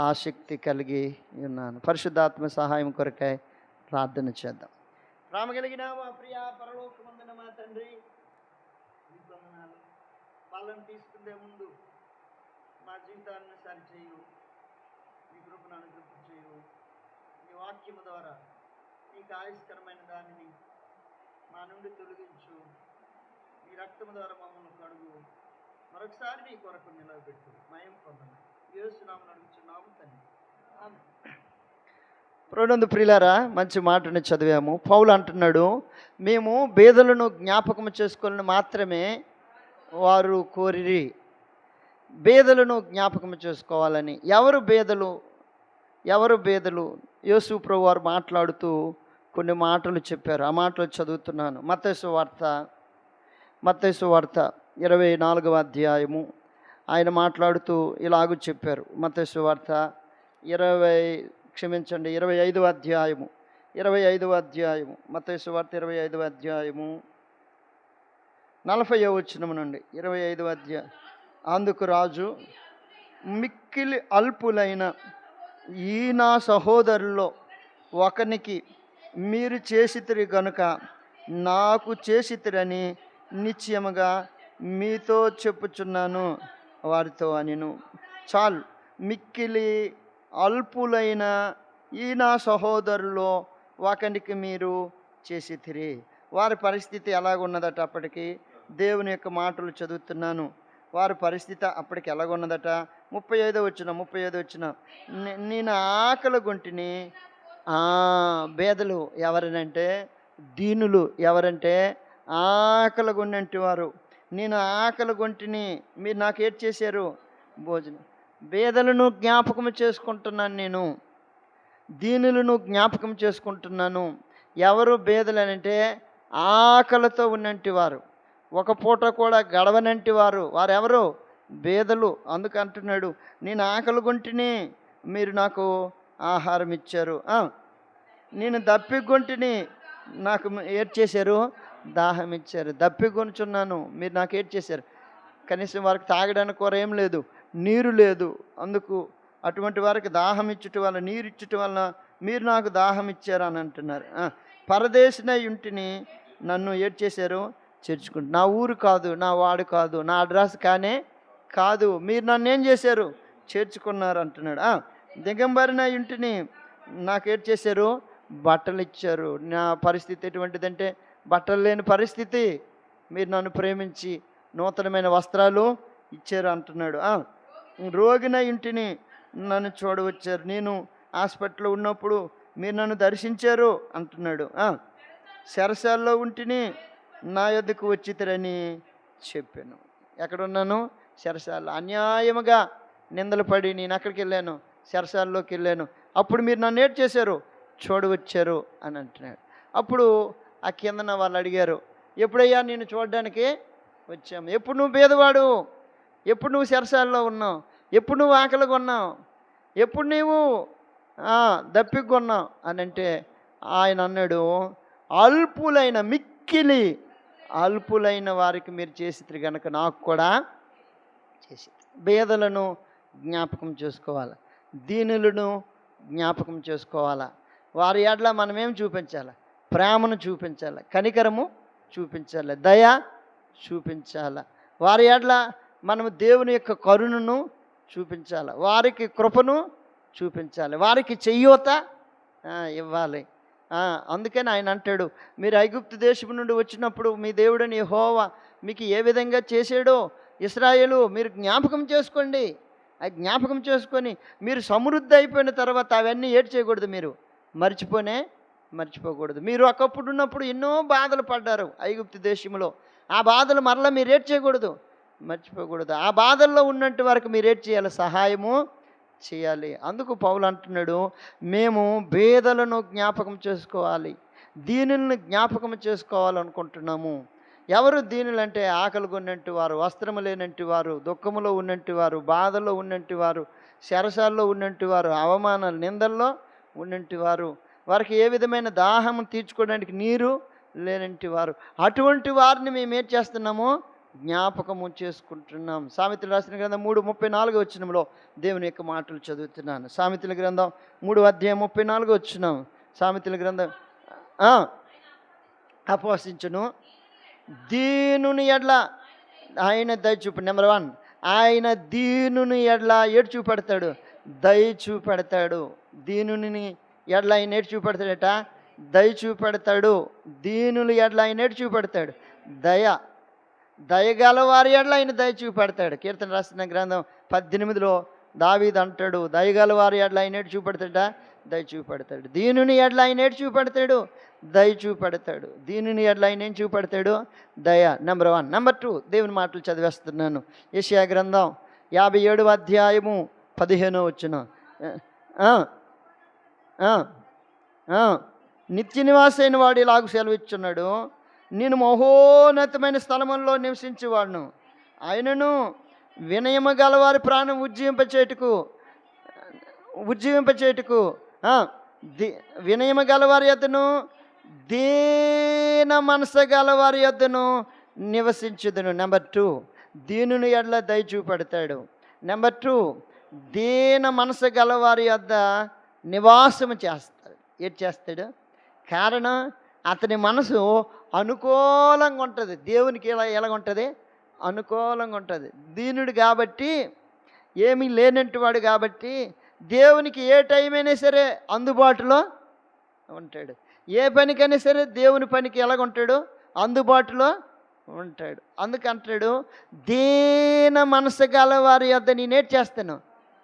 ఆసక్తి కలిగి ఉన్నాను. పరిశుద్ధాత్మ సహాయం కొరకై ప్రార్థన చేద్దాం. రామగలిగిన మా ప్రియ పరలోకమందున మా తండ్రి, వాళ్ళని తీసుకునే ముందు మా జీవితాన్ని సరిచేయు, మీ కృపను అనుగ్రహించేయు. మీ వాక్యము ద్వారా నీకు ఆయుష్కరమైన దానిని మా నుండి తొలగించు. మీ రక్తము ద్వారా మమ్మల్ని కడుగు. మరొకసారి నీ కొరకు నిలబెట్టు. మయం పొందము. యేసు నామమున అడుగుచున్నాము తండ్రి. ఆమేన్. ప్రోనందు ప్రియులారా, మంచి మాటను చదివాము. పౌలు అంటున్నాడు, మేము బేదలను జ్ఞాపకం చేసుకోవాలని మాత్రమే వారు కోరిరి. బేదలను జ్ఞాపకం చేసుకోవాలని. ఎవరు బేదలు? ఎవరు బేదలు? యేసు ప్రభు వారు మాట్లాడుతూ కొన్ని మాటలు చెప్పారు. ఆ మాటలు చదువుతున్నాను. మత్తయి వార్త 24వ అధ్యాయము. ఆయన మాట్లాడుతూ ఇలాగూ చెప్పారు. మత్తయి వార్త 25వ అధ్యాయము. 25వ అధ్యాయము మత్తయి వార్త 25వ అధ్యాయము 40వ వచనం నుండి 25వ అధ్యాయం. అందుకు రాజు, మిక్కిలి అల్పులైన ఈ నా సహోదరుల్లో ఒకనికి మీరు చేసితిరి గనుక నాకు చేసితిరని నిశ్చయముగా మీతో చెప్పుచున్నాను వారితో అనిను. చాలు. మిక్కిలి అల్పులైన ఈ నా సహోదరుల్లో ఒకనికి మీరు చేసితిరి. వారి పరిస్థితి ఎలాగున్నదట అప్పటికి? దేవుని యొక్క మాటలు చదువుతున్నాను. వారి పరిస్థితి అప్పటికి ఎలాగున్నదట? 35వ వచనం. నేను ఆకలి గొంటిని. బేదలు ఎవరనంటే దీనులు. ఎవరంటే ఆకలి గొన్నటి వారు. నేను ఆకలి గొంటిని, మీరు నాకు ఏడ్ చేశారు? భోజనం. బేదలను జ్ఞాపకం చేసుకుంటున్నాను, నేను దీనులను జ్ఞాపకం చేసుకుంటున్నాను. ఎవరు బేదలు అంటే ఆకలితో ఉన్నంటి వారు, ఒక పూట కూడా గడవనంటి వారు, వారెవరు? బేదలు. అందుకు అంటున్నాడు, నేను ఆకలిగొంటిని, మీరు నాకు ఆహారం ఇచ్చారు. నేను దప్పిగొంటిని, నాకు ఏడ్చేశారు, దాహం ఇచ్చారు. దప్పిగొనుచున్నాను, మీరు నాకు ఏడ్చేశారు. కనీసం వారికి తాగడానికి కూర ఏం లేదు, నీరు లేదు. అందుకు అటువంటి వారికి దాహం ఇచ్చుట వల్ల, నీరు ఇచ్చుట వలన మీరు నాకు దాహం ఇచ్చారు అని అంటున్నారు. పరదేశినై ఇంటిని, నన్ను ఏడ్చేశారు, చేర్చుకుంటు. నా ఊరు కాదు, నా వాడు కాదు, నా అడ్రస్ కానే కాదు, మీరు నన్ను ఏం చేశారు? చేర్చుకున్నారు అంటున్నాడు. దిగంబరిన ఇంటిని నాకు ఏడ్చేశారు, బట్టలు ఇచ్చారు. నా పరిస్థితి ఎటువంటిదంటే బట్టలు లేని పరిస్థితి, మీరు నన్ను ప్రేమించి నూతనమైన వస్త్రాలు ఇచ్చారు అంటున్నాడు. రోగిన ఇంటిని నన్ను చూడవచ్చారు, నేను హాస్పిటల్లో ఉన్నప్పుడు మీరు నన్ను దర్శించారు అంటున్నాడు. చెరసాల్లో ఉంటిని, నా యొద్దకు వచ్చితరని చెప్పాను. ఎక్కడున్నాను? చెరసాల్లో. అన్యాయముగా నిందలు పడి నేను అక్కడికి వెళ్ళాను, చెరసాల్లోకి వెళ్ళాను. అప్పుడు మీరు నన్ను ఏడ్ చేశారు, చూడవచ్చారు అని అంటున్నాడు. అప్పుడు ఆ కిందన వాళ్ళు అడిగారు, ఎప్పుడయ్యా నేను చూడడానికి వచ్చాము? ఎప్పుడు నువ్వు పేదవాడు, ఎప్పుడు నువ్వు చెరసాల్లో ఉన్నావు, ఎప్పుడు నువ్వు ఆకలిగా ఉన్నావు, ఎప్పుడు నీవు దప్పికొన్నావు అని అంటే ఆయన అన్నాడు, అల్పులైన, మిక్కిలి అల్పులైన వారికి మీరు చేసిద్రు కనుక నాకు కూడా చేసి. పేదలను జ్ఞాపకం చేసుకోవాలి, దీనులను జ్ఞాపకం చేసుకోవాలా. వారి ఎడల మనమేం చూపించాలి? ప్రేమను చూపించాలి, కనికరము చూపించాలి, దయ చూపించాలి. వారి ఎడల మనము దేవుని యొక్క కరుణను చూపించాలి, వారికి కృపను చూపించాలి, వారికి చెయ్యూత ఇవ్వాలి. అందుకని ఆయన అంటాడు, మీరు ఐగుప్తు దేశం నుండి వచ్చినప్పుడు మీ దేవుడని యెహోవా మీకు ఏ విధంగా చేసాడో ఇశ్రాయేలు మీరు జ్ఞాపకం చేసుకోండి. ఆ జ్ఞాపకం చేసుకొని మీరు సమృద్ధి అయిపోయిన తర్వాత అవన్నీ ఏడ్ చేయకూడదు, మీరు మర్చిపోకూడదు. మీరు ఒకప్పుడు ఉన్నప్పుడు ఎన్నో బాధలు పడ్డారు ఐగుప్తు దేశంలో, ఆ బాధలు మరలా మీరు ఏడ్ చేయకూడదు, మర్చిపోకూడదు. ఆ బాధల్లో ఉన్నట్టు వరకు మీరు ఏడ్ చేయాలి, సహాయము చేయాలి. అందుకు పౌలు అంటున్నాడు, మేము పేదలను జ్ఞాపకం చేసుకోవాలి, దీనులను జ్ఞాపకం చేసుకోవాలనుకుంటున్నాము. ఎవరు దీనులంటే ఆకలి కొన్నట్టు వారు, వస్త్రము లేనట్టు వారు, దుఃఖములో ఉన్నట్టు వారు, బాధలో ఉన్నట్టు వారు, చెరసాల్లో ఉన్నట్టు వారు, అవమానాలు నిందల్లో ఉన్నట్టు వారు, వారికి ఏ విధమైన దాహం తీర్చుకోవడానికి నీరు లేనంటి వారు. అటువంటి వారిని మేము ఏం చేస్తున్నాము? జ్ఞాపకము చేసుకుంటున్నాం. సామెతలు రాసిన గ్రంథం 3:34 వచనంలో దేవుని యొక్క మాటలు చదువుతున్నాను. సామెతల గ్రంథం 3:34 సామెతల గ్రంథం అపోసించును, దీనుని ఎడ్ల ఆయన దయ చూపు. నెంబర్ 1, ఆయన దీనుని ఎడ్ల ఏడు చూపెడతాడు, దయ చూపెడతాడు. దీనుని ఎడ్ల ఆయన ఏడు చూపెడతాడట, దయ చూపెడతాడు. దీనుల ఎడ్ల ఆయన ఏడు చూపెడతాడు, దయగల వారి ఎడ్ల ఆయన దయ చూపెడతాడు. కీర్తన రాసిన గ్రంథం 18లో దావీదు అంటాడు, దయగల వారి ఎడ్ల ఆయన ఏడు చూపెడతాడ, దయ చూపెడతాడు. దీనుని ఎడ్ల ఆయన ఏడు చూపెడతాడు, దయ చూపెడతాడు. దీనుని ఎడ్ల ఆయన ఏం చూపెడతాడు? దయ. నెంబర్ 1. నెంబర్ 2, దేవుని మాటలు చదివేస్తున్నాను. యెషయా గ్రంథం 57:15 నిత్య నివాసైన వాడు ఇలాగ సెలవిచ్చున్నాడు, నేను మహోన్నతమైన స్థలములో నివసించేవాడును, ఆయనను వినయము గలవారి ప్రాణం ఉజ్జీవింపచేటుకు వినయము గలవారి యొద్దను దీన మనసు గలవారి యొద్దను నివసించుదును. నెంబర్ 2, దీనుని ఎడల దయ చూపెడతాడు. నెంబర్ 2, దీన మనసు గలవారి యొద్ద నివాసము చేస్తాడు. ఏం చేస్తాడు? కారణం అతని మనసు అనుకూలంగా ఉంటుంది, దేవునికి ఎలాగ ఉంటుంది? అనుకూలంగా ఉంటుంది. దీనుడు కాబట్టి, ఏమీ లేనట్టు వాడు కాబట్టి దేవునికి ఏ టైం అయినా సరే అందుబాటులో ఉంటాడు. ఏ పనికైనా సరే దేవుని పనికి ఎలాగుంటాడు? అందుబాటులో ఉంటాడు. అందుకంటాడు, దీన మనసు గల వారి యొద్ద నేనేం చేస్తాను?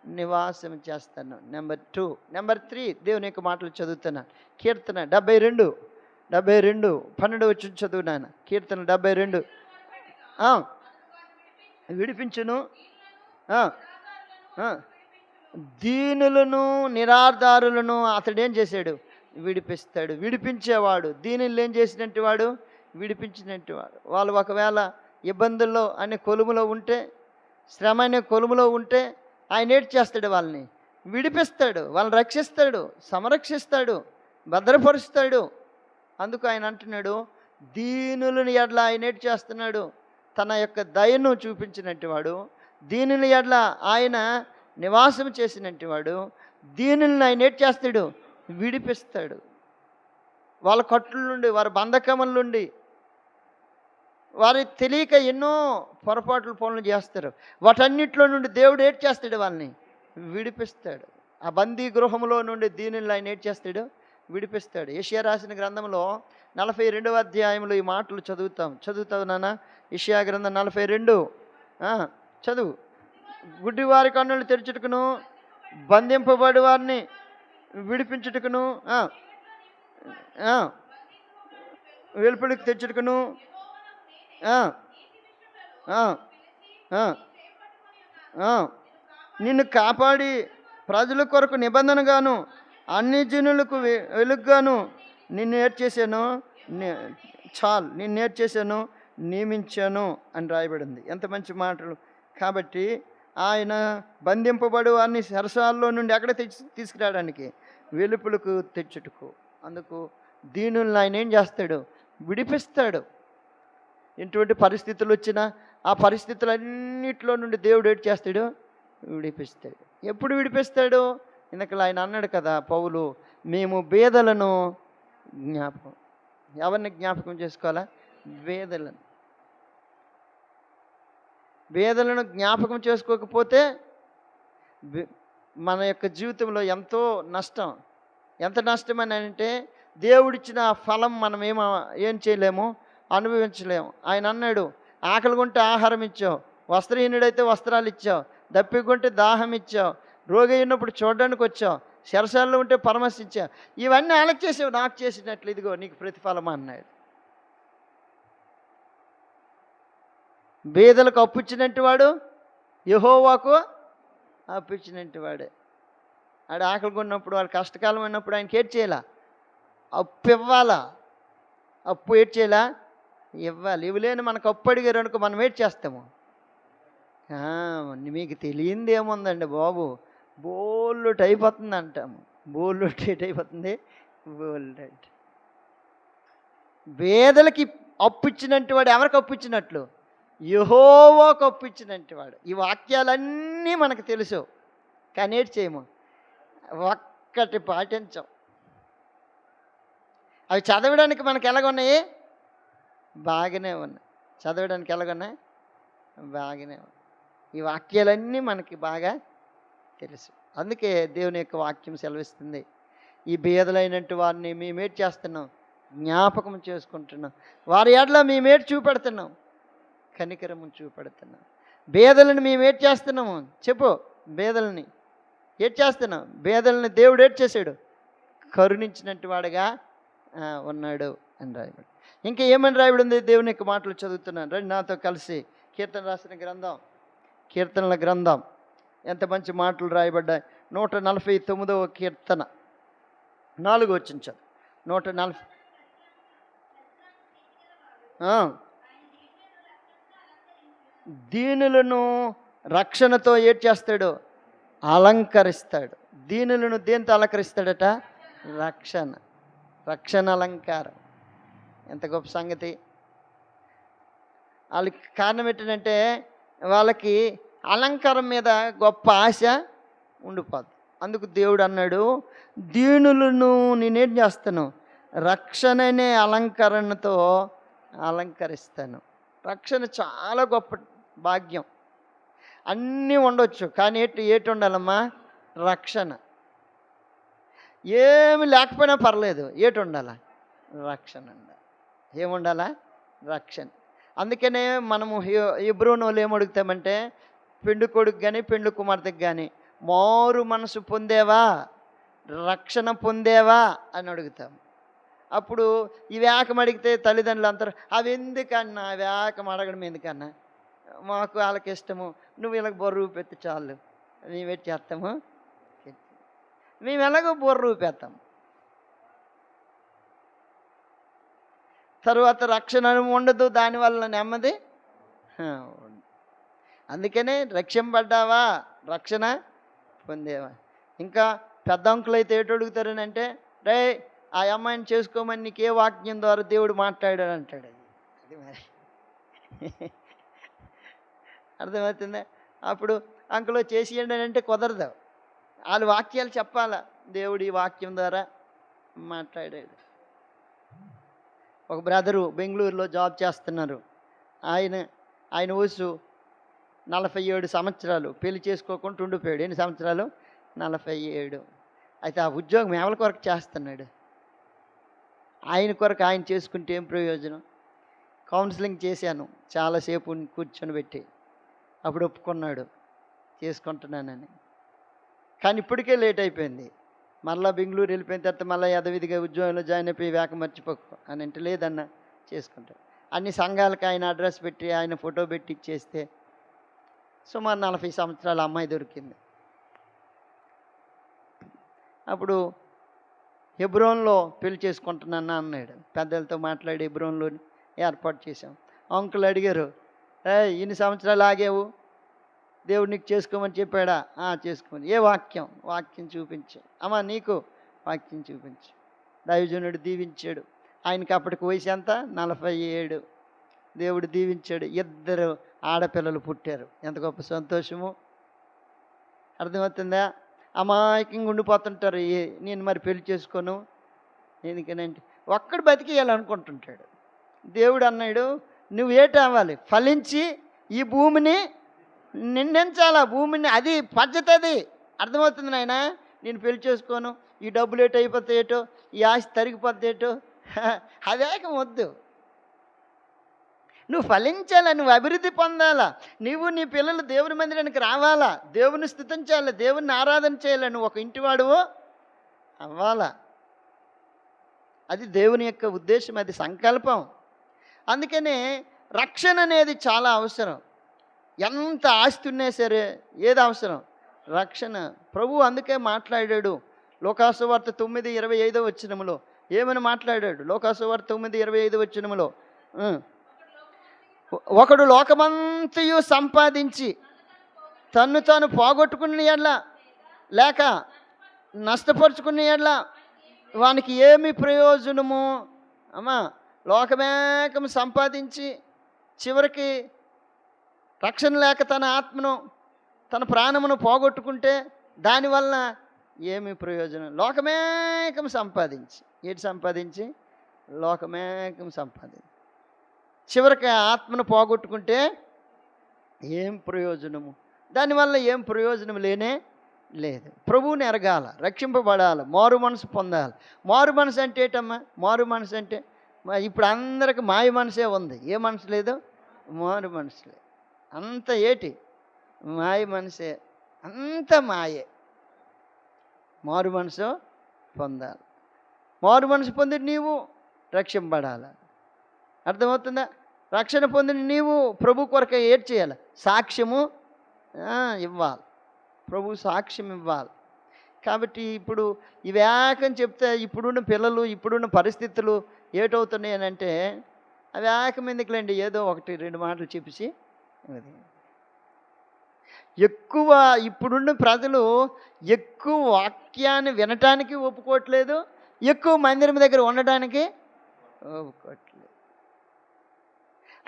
నివాసం చేస్తాను. నెంబర్ 2. నెంబర్ 3, దేవుని యొక్క మాటలు చదువుతున్నాను. కీర్తన 72:12 చదువునాను. కీర్తన 72 విడిపించును, దీనులను నిరాధారులను అతడు ఏం చేశాడు? విడిపిస్తాడు. విడిపించేవాడు. దీనులు ఏం చేసినట్టు వాడు? విడిపించినట్టు వాడు. వాళ్ళు ఒకవేళ ఇబ్బందుల్లో అనే కొలుములో ఉంటే, శ్రమ అనే కొలుములో ఉంటే ఆయన ఏటి చేస్తాడు? వాళ్ళని విడిపిస్తాడు, వాళ్ళని రక్షిస్తాడు, సంరక్షిస్తాడు, భద్రపరుస్తాడు. అందుకు ఆయన అంటున్నాడు, దీనులని ఎడ్ల ఆయన ఏటి చేస్తున్నాడు? తన యొక్క దయను చూపించినట్టు వాడు, దీనుల ఎడ్ల ఆయన నివాసం చేసినట్టు వాడు, దీనులను ఆయన ఏటి చేస్తాడు? విడిపిస్తాడు. వాళ్ళ కట్టుల నుండి, వారి బంధకముల నుండి, వారి తెలియక ఎన్నో పొరపాట్లు పనులు చేస్తారు. వాటన్నిటిలో నుండి దేవుడు ఏటి చేస్తాడు? వాళ్ళని విడిపిస్తాడు. ఆ బందీ గృహంలో నుండి దీనులను ఆయన ఏటి చేస్తాడు? విడిపిస్తాడు. యెషయా రాసిన గ్రంథంలో 42వ అధ్యాయంలో ఈ మాటలు చదువుతావు నాన్న? యెషయా గ్రంథం 42 చదువు. గుడ్డివారి కన్నులు తెరుచుటకును, బంధింపబడి వారిని విడిపించుటకును, వెలుపలికి తెచ్చుటకును, నిన్ను కాపాడి ప్రజల కొరకు నిబంధనగాను అన్ని జనులకు వెలుగుగాను నిన్ను ఏడ్చేసాను, నిన్ను ఏడ్చేసాను, నియమించాను అని రాయబడింది. ఎంత మంచి మాటలు! కాబట్టి ఆయన బంధింపబడు వారిని సరసాల్లో నుండి ఎక్కడ తీసుకురావడానికి? వెలుపులకు తెచ్చుటకు. అందుకు దీనులను ఆయన ఏం చేస్తాడు? విడిపిస్తాడు. ఎటువంటి పరిస్థితులు వచ్చినా ఆ పరిస్థితులన్నిటిలో నుండి దేవుడు ఏం చేస్తాడు? విడిపిస్తాడు. ఎప్పుడు విడిపిస్తాడు? ఇందుకలా ఆయన అన్నాడు కదా పౌలు, మేము బేదలను ఎవరిని జ్ఞాపకం చేసుకోవాలా? బేదలను జ్ఞాపకం చేసుకోకపోతే మన యొక్క జీవితంలో ఎంతో నష్టం. ఎంత నష్టం అని అంటే, దేవుడిచ్చిన ఫలం మనం ఏం చేయలేము, అనుభవించలేము. ఆయన అన్నాడు, ఆకలిగొంటే ఆహారం ఇచ్చావు, వస్త్రహీనుడైతే వస్త్రాలు ఇచ్చావు, దప్పికొంటే దాహం ఇచ్చావు, రోగి అయినప్పుడు చూడడానికి వచ్చావు, శరసాల్లో ఉంటే పరామర్శించావు. ఇవన్నీ వాళ్ళకి చేసావు, నాకు చేసినట్లు ఇదిగో నీకు ప్రతిఫలం అన్నాడు. బేదలకు అప్పు ఇచ్చినట్టు వాడు యెహోవాకు అప్పు ఇచ్చినట్టు వాడే. ఆడు ఆకలి కొన్నప్పుడు, వాడు కష్టకాలం అయినప్పుడు ఆయనకి ఏడ్ చేయాలా? అప్పు ఇవ్వాలా? అప్పు ఏడ్ చేయాలా? ఇవ్వాలి. ఇవ్వలేని మనకు అప్పు అడిగారు అనుకో, మనం ఏడ్ చేస్తాము. మీకు తెలియంది ఏముందండి బాబు, బోల్లుట్ అయిపోతుంది అంటాము. బోల్లుట్ అయిపోతుంది, బోల్లుట్. బేదలకి అప్పు ఇచ్చినట్టు వాడు ఎవరికి అప్పు ఇచ్చినట్లు? యెహోవాకు అప్పు ఇచ్చినట్టు వాడు. ఈ వాక్యాలన్నీ మనకు తెలుసు, కానీ ఏటి చేయము, ఒక్కటి పాటించం. అవి చదవడానికి మనకు ఎలాగున్నాయి? బాగానే ఉన్నాయి. చదవడానికి ఎలాగున్నాయి? బాగానే ఉన్నాయి. ఈ వాక్యాలన్నీ మనకి బాగా తెలుసు. అందుకే దేవుని యొక్క వాక్యం సెలవిస్తుంది, ఈ బేదలైనట్టు వారిని మేమేటి చేస్తున్నాం? జ్ఞాపకం చేసుకుంటున్నాం. వారి ఏడ్ల మేమేటి చూపెడుతున్నాం? కనికరము చూపెడుతున్నాం. బేదలను మేమేటి చేస్తున్నాము? చెప్పు. బేదలని ఏటి చేస్తున్నాం? బేదలని దేవుడు ఏటి చేశాడు? కరుణించినట్టు వాడుగా ఉన్నాడు అని రాయబడి. ఇంకా ఏమని రాయబడి ఉంది? దేవుని యొక్క మాటలు చదువుతున్నాను, రండి నాతో కలిసి. కీర్తన రాసిన గ్రంథం, కీర్తనల గ్రంథం, ఎంత మంచి మాటలు రాయబడ్డాయి. 149వ కీర్తన 4 వచ్చింది. 140 దీనులను రక్షణతో ఏటి చేస్తాడు? అలంకరిస్తాడు. దీనులను దేంతో అలంకరిస్తాడట? రక్షణ అలంకారం. ఎంత గొప్ప సంగతి! వాళ్ళకి కారణం ఏంటంటే, వాళ్ళకి అలంకారం మీద గొప్ప ఆశ ఉండిపోద్ది. అందుకు దేవుడు అన్నాడు, దీనులను నేనేం చేస్తాను? రక్షణ అనే అలంకరణతో అలంకరిస్తాను. రక్షణ చాలా గొప్ప భాగ్యం. అన్నీ ఉండొచ్చు, కానీ ఏటి ఉండాలమ్మా? రక్షణ. ఏమి లేకపోయినా పర్లేదు, ఏటి ఉండాలా? రక్షణ ఉండాలి. ఏముండాలా? రక్షణ. అందుకనే మనము హెబ్రోను వాళ్ళు ఏమడుగుతామంటే, పెండు కొడుకు కానీ పెండు కుమార్తెకు కానీ మారు మనసు పొందేవా, రక్షణ పొందేవా అని అడుగుతాం. అప్పుడు ఈ వేకం అడిగితే తల్లిదండ్రులు అంటారు, అవి ఎందుకన్నా, వేకం అడగడం ఎందుకన్నా, మాకు వాళ్ళకి ఇష్టము, నువ్వు వీళ్ళకి బొర్ర ఊపెత్తి చాలు, మేమేటి చేస్తాము, మేము ఎలాగో బొర్ర ఊపేస్తాం. తరువాత రక్షణ ఉండదు, దానివల్ల నెమ్మది ఉండదు. అందుకనే రక్షింపడ్డావా, రక్షణ పొందేవా. ఇంకా పెద్ద అంకులు అయితే ఏటు అడుగుతారని అంటే, రే ఆ అమ్మాయిని చేసుకోమని నీకు ఏ వాక్యం ద్వారా దేవుడు మాట్లాడాడు అంటాడు. అది మరి అర్థమవుతుందా? అప్పుడు అంకులో చేసేయండి అని అంటే కుదరదు. వాళ్ళు వాక్యాలు చెప్పాలా, దేవుడు ఈ వాక్యం ద్వారా మాట్లాడాడు. ఒక బ్రదరు బెంగళూరులో జాబ్ చేస్తున్నారు. ఆయన వయసు 47 సంవత్సరాలు. పెళ్లి చేసుకోకుండా ఉండిపోయాడు. ఎన్ని సంవత్సరాలు? 47. అయితే ఆ ఉద్యోగం ఎవరి కొరకు చేస్తున్నాడు? ఆయన కొరకు ఆయన చేసుకుంటే ఏం ప్రయోజనం? కౌన్సిలింగ్ చేశాను చాలాసేపు కూర్చొని పెట్టి. అప్పుడు ఒప్పుకున్నాడు చేసుకుంటున్నానని. కానీ ఇప్పటికే లేట్ అయిపోయింది. మళ్ళీ బెంగళూరు వెళ్ళిపోయిన తర్వాత మళ్ళీ యథవిధిగా ఉద్యోగంలో జాయిన్ అయిపోయి వేక మర్చిపోకు అని అంటే, లేదన్నా చేసుకుంటాడు. అన్ని సంఘాలకు ఆయన అడ్రస్ పెట్టి ఆయన ఫోటో పెట్టి ఇచ్చేస్తే సుమారు 40 సంవత్సరాల అమ్మాయి దొరికింది. అప్పుడు హెబ్రోన్లో పెళ్లి చేసుకుంటున్నాను అన్నాడు. పెద్దలతో మాట్లాడి హెబ్రోన్లో ఏర్పాటు చేశాం. అంకులు అడిగారు, ఇన్ని సంవత్సరాలు ఆగావు, దేవుడు నీకు చేసుకోమని చెప్పాడా? చేసుకోమని. ఏ వాక్యం? వాక్యం చూపించు. అమ్మా నీకు వాక్యం చూపించు. దైవజనుడు దీవించాడు. ఆయనకి అప్పటికి వయసు ఎంత? 47. దేవుడు దీవించాడు. 2 ఆడపిల్లలు పుట్టారు. ఎంత గొప్ప సంతోషము. అర్థమవుతుందా? అమాయకంగా ఉండిపోతుంటారు. నేను మరి పెళ్లి చేసుకోను ఎందుకనంటే ఒక్కడు బతికేయాలనుకుంటుంటాడు. దేవుడు అన్నాడు, నువ్వేటి అవ్వాలి? ఫలించి ఈ భూమిని నిండించాలా, భూమిని. అది పద్ధతి. అది అర్థమవుతుంది నాయన. నేను పెళ్లి చేసుకోను, ఈ డబ్బులు ఏటో అయిపోతాయేటో, ఈ ఆస్తి తరిగిపోతాయేటో, అదేకం వద్దు. నువ్వు ఫలించాలా, నువ్వు అభివృద్ధి పొందాలా, నువ్వు నీ పిల్లలు దేవుని మందిరానికి రావాలా, దేవుని స్తుతించాలా, దేవుని ఆరాధన చేయాలా, నువ్వు ఒక ఇంటివాడువు అవ్వాలా. అది దేవుని యొక్క ఉద్దేశం, అది సంకల్పం. అందుకనే రక్షణ అనేది చాలా అవసరం. ఎంత ఆస్తి ఉన్నా సరే ఏది అవసరం? రక్షణ. ప్రభువు అందుకే మాట్లాడాడు లోకాసువార్త 9:25 వచనములో. ఏమని మాట్లాడాడు? లోకాసువార్త 9:25 వచనములో, ఒకడు లోకమంతయు సంపాదించి తన్ను తాను పోగొట్టుకున్న ఎడ్ల లేక నష్టపరుచుకున్న ఎడ్ల వానికి ఏమి ప్రయోజనము? అమ్మా, లోకమేకం సంపాదించి చివరికి రక్షణ లేక తన ఆత్మను, తన ప్రాణమును పోగొట్టుకుంటే దానివల్ల ఏమి ప్రయోజనం? లోకమేకం సంపాదించి, ఏటి సంపాదించి? లోకమేకం సంపాదించి చివరికి ఆత్మను పోగొట్టుకుంటే ఏం ప్రయోజనము? దానివల్ల ఏం ప్రయోజనం లేనే లేదు. ప్రభువుని ఎరగాల, రక్షింపబడాలి, మారు మనసు పొందాలి. మారు మనసు అంటే ఏటమ్మా? మారు మనసు అంటే ఇప్పుడు అందరికి మాయ మనసే ఉంది. ఏ మనసు లేదు? మారు మనసు లేదు. అంత ఏటి? మాయ మనసే, అంత మాయే. మారు మనసు పొందాలి. మారు మనసు పొంది నీవు రక్షింపబడాలి. అర్థమవుతుందా? రక్షణ పొందిన నీవు ప్రభు కొరకు ఏడ్ చేయాలి, సాక్ష్యము ఇవ్వాలి. ప్రభు సాక్ష్యం ఇవ్వాలి. కాబట్టి ఇప్పుడు ఇవేకం చెప్తే ఇప్పుడున్న పిల్లలు, ఇప్పుడున్న పరిస్థితులు ఏటవుతున్నాయి అని అంటే, అవి ఏకం ఎందుకులేండి, ఏదో 1-2 మాటలు చెప్పేసి ఎక్కువ ఇప్పుడున్న ప్రజలు ఎక్కువ వాక్యాన్ని వినటానికి ఒప్పుకోవట్లేదు, ఎక్కువ మందిరం దగ్గర ఉండటానికి ఒప్పుకోవట్లేదు.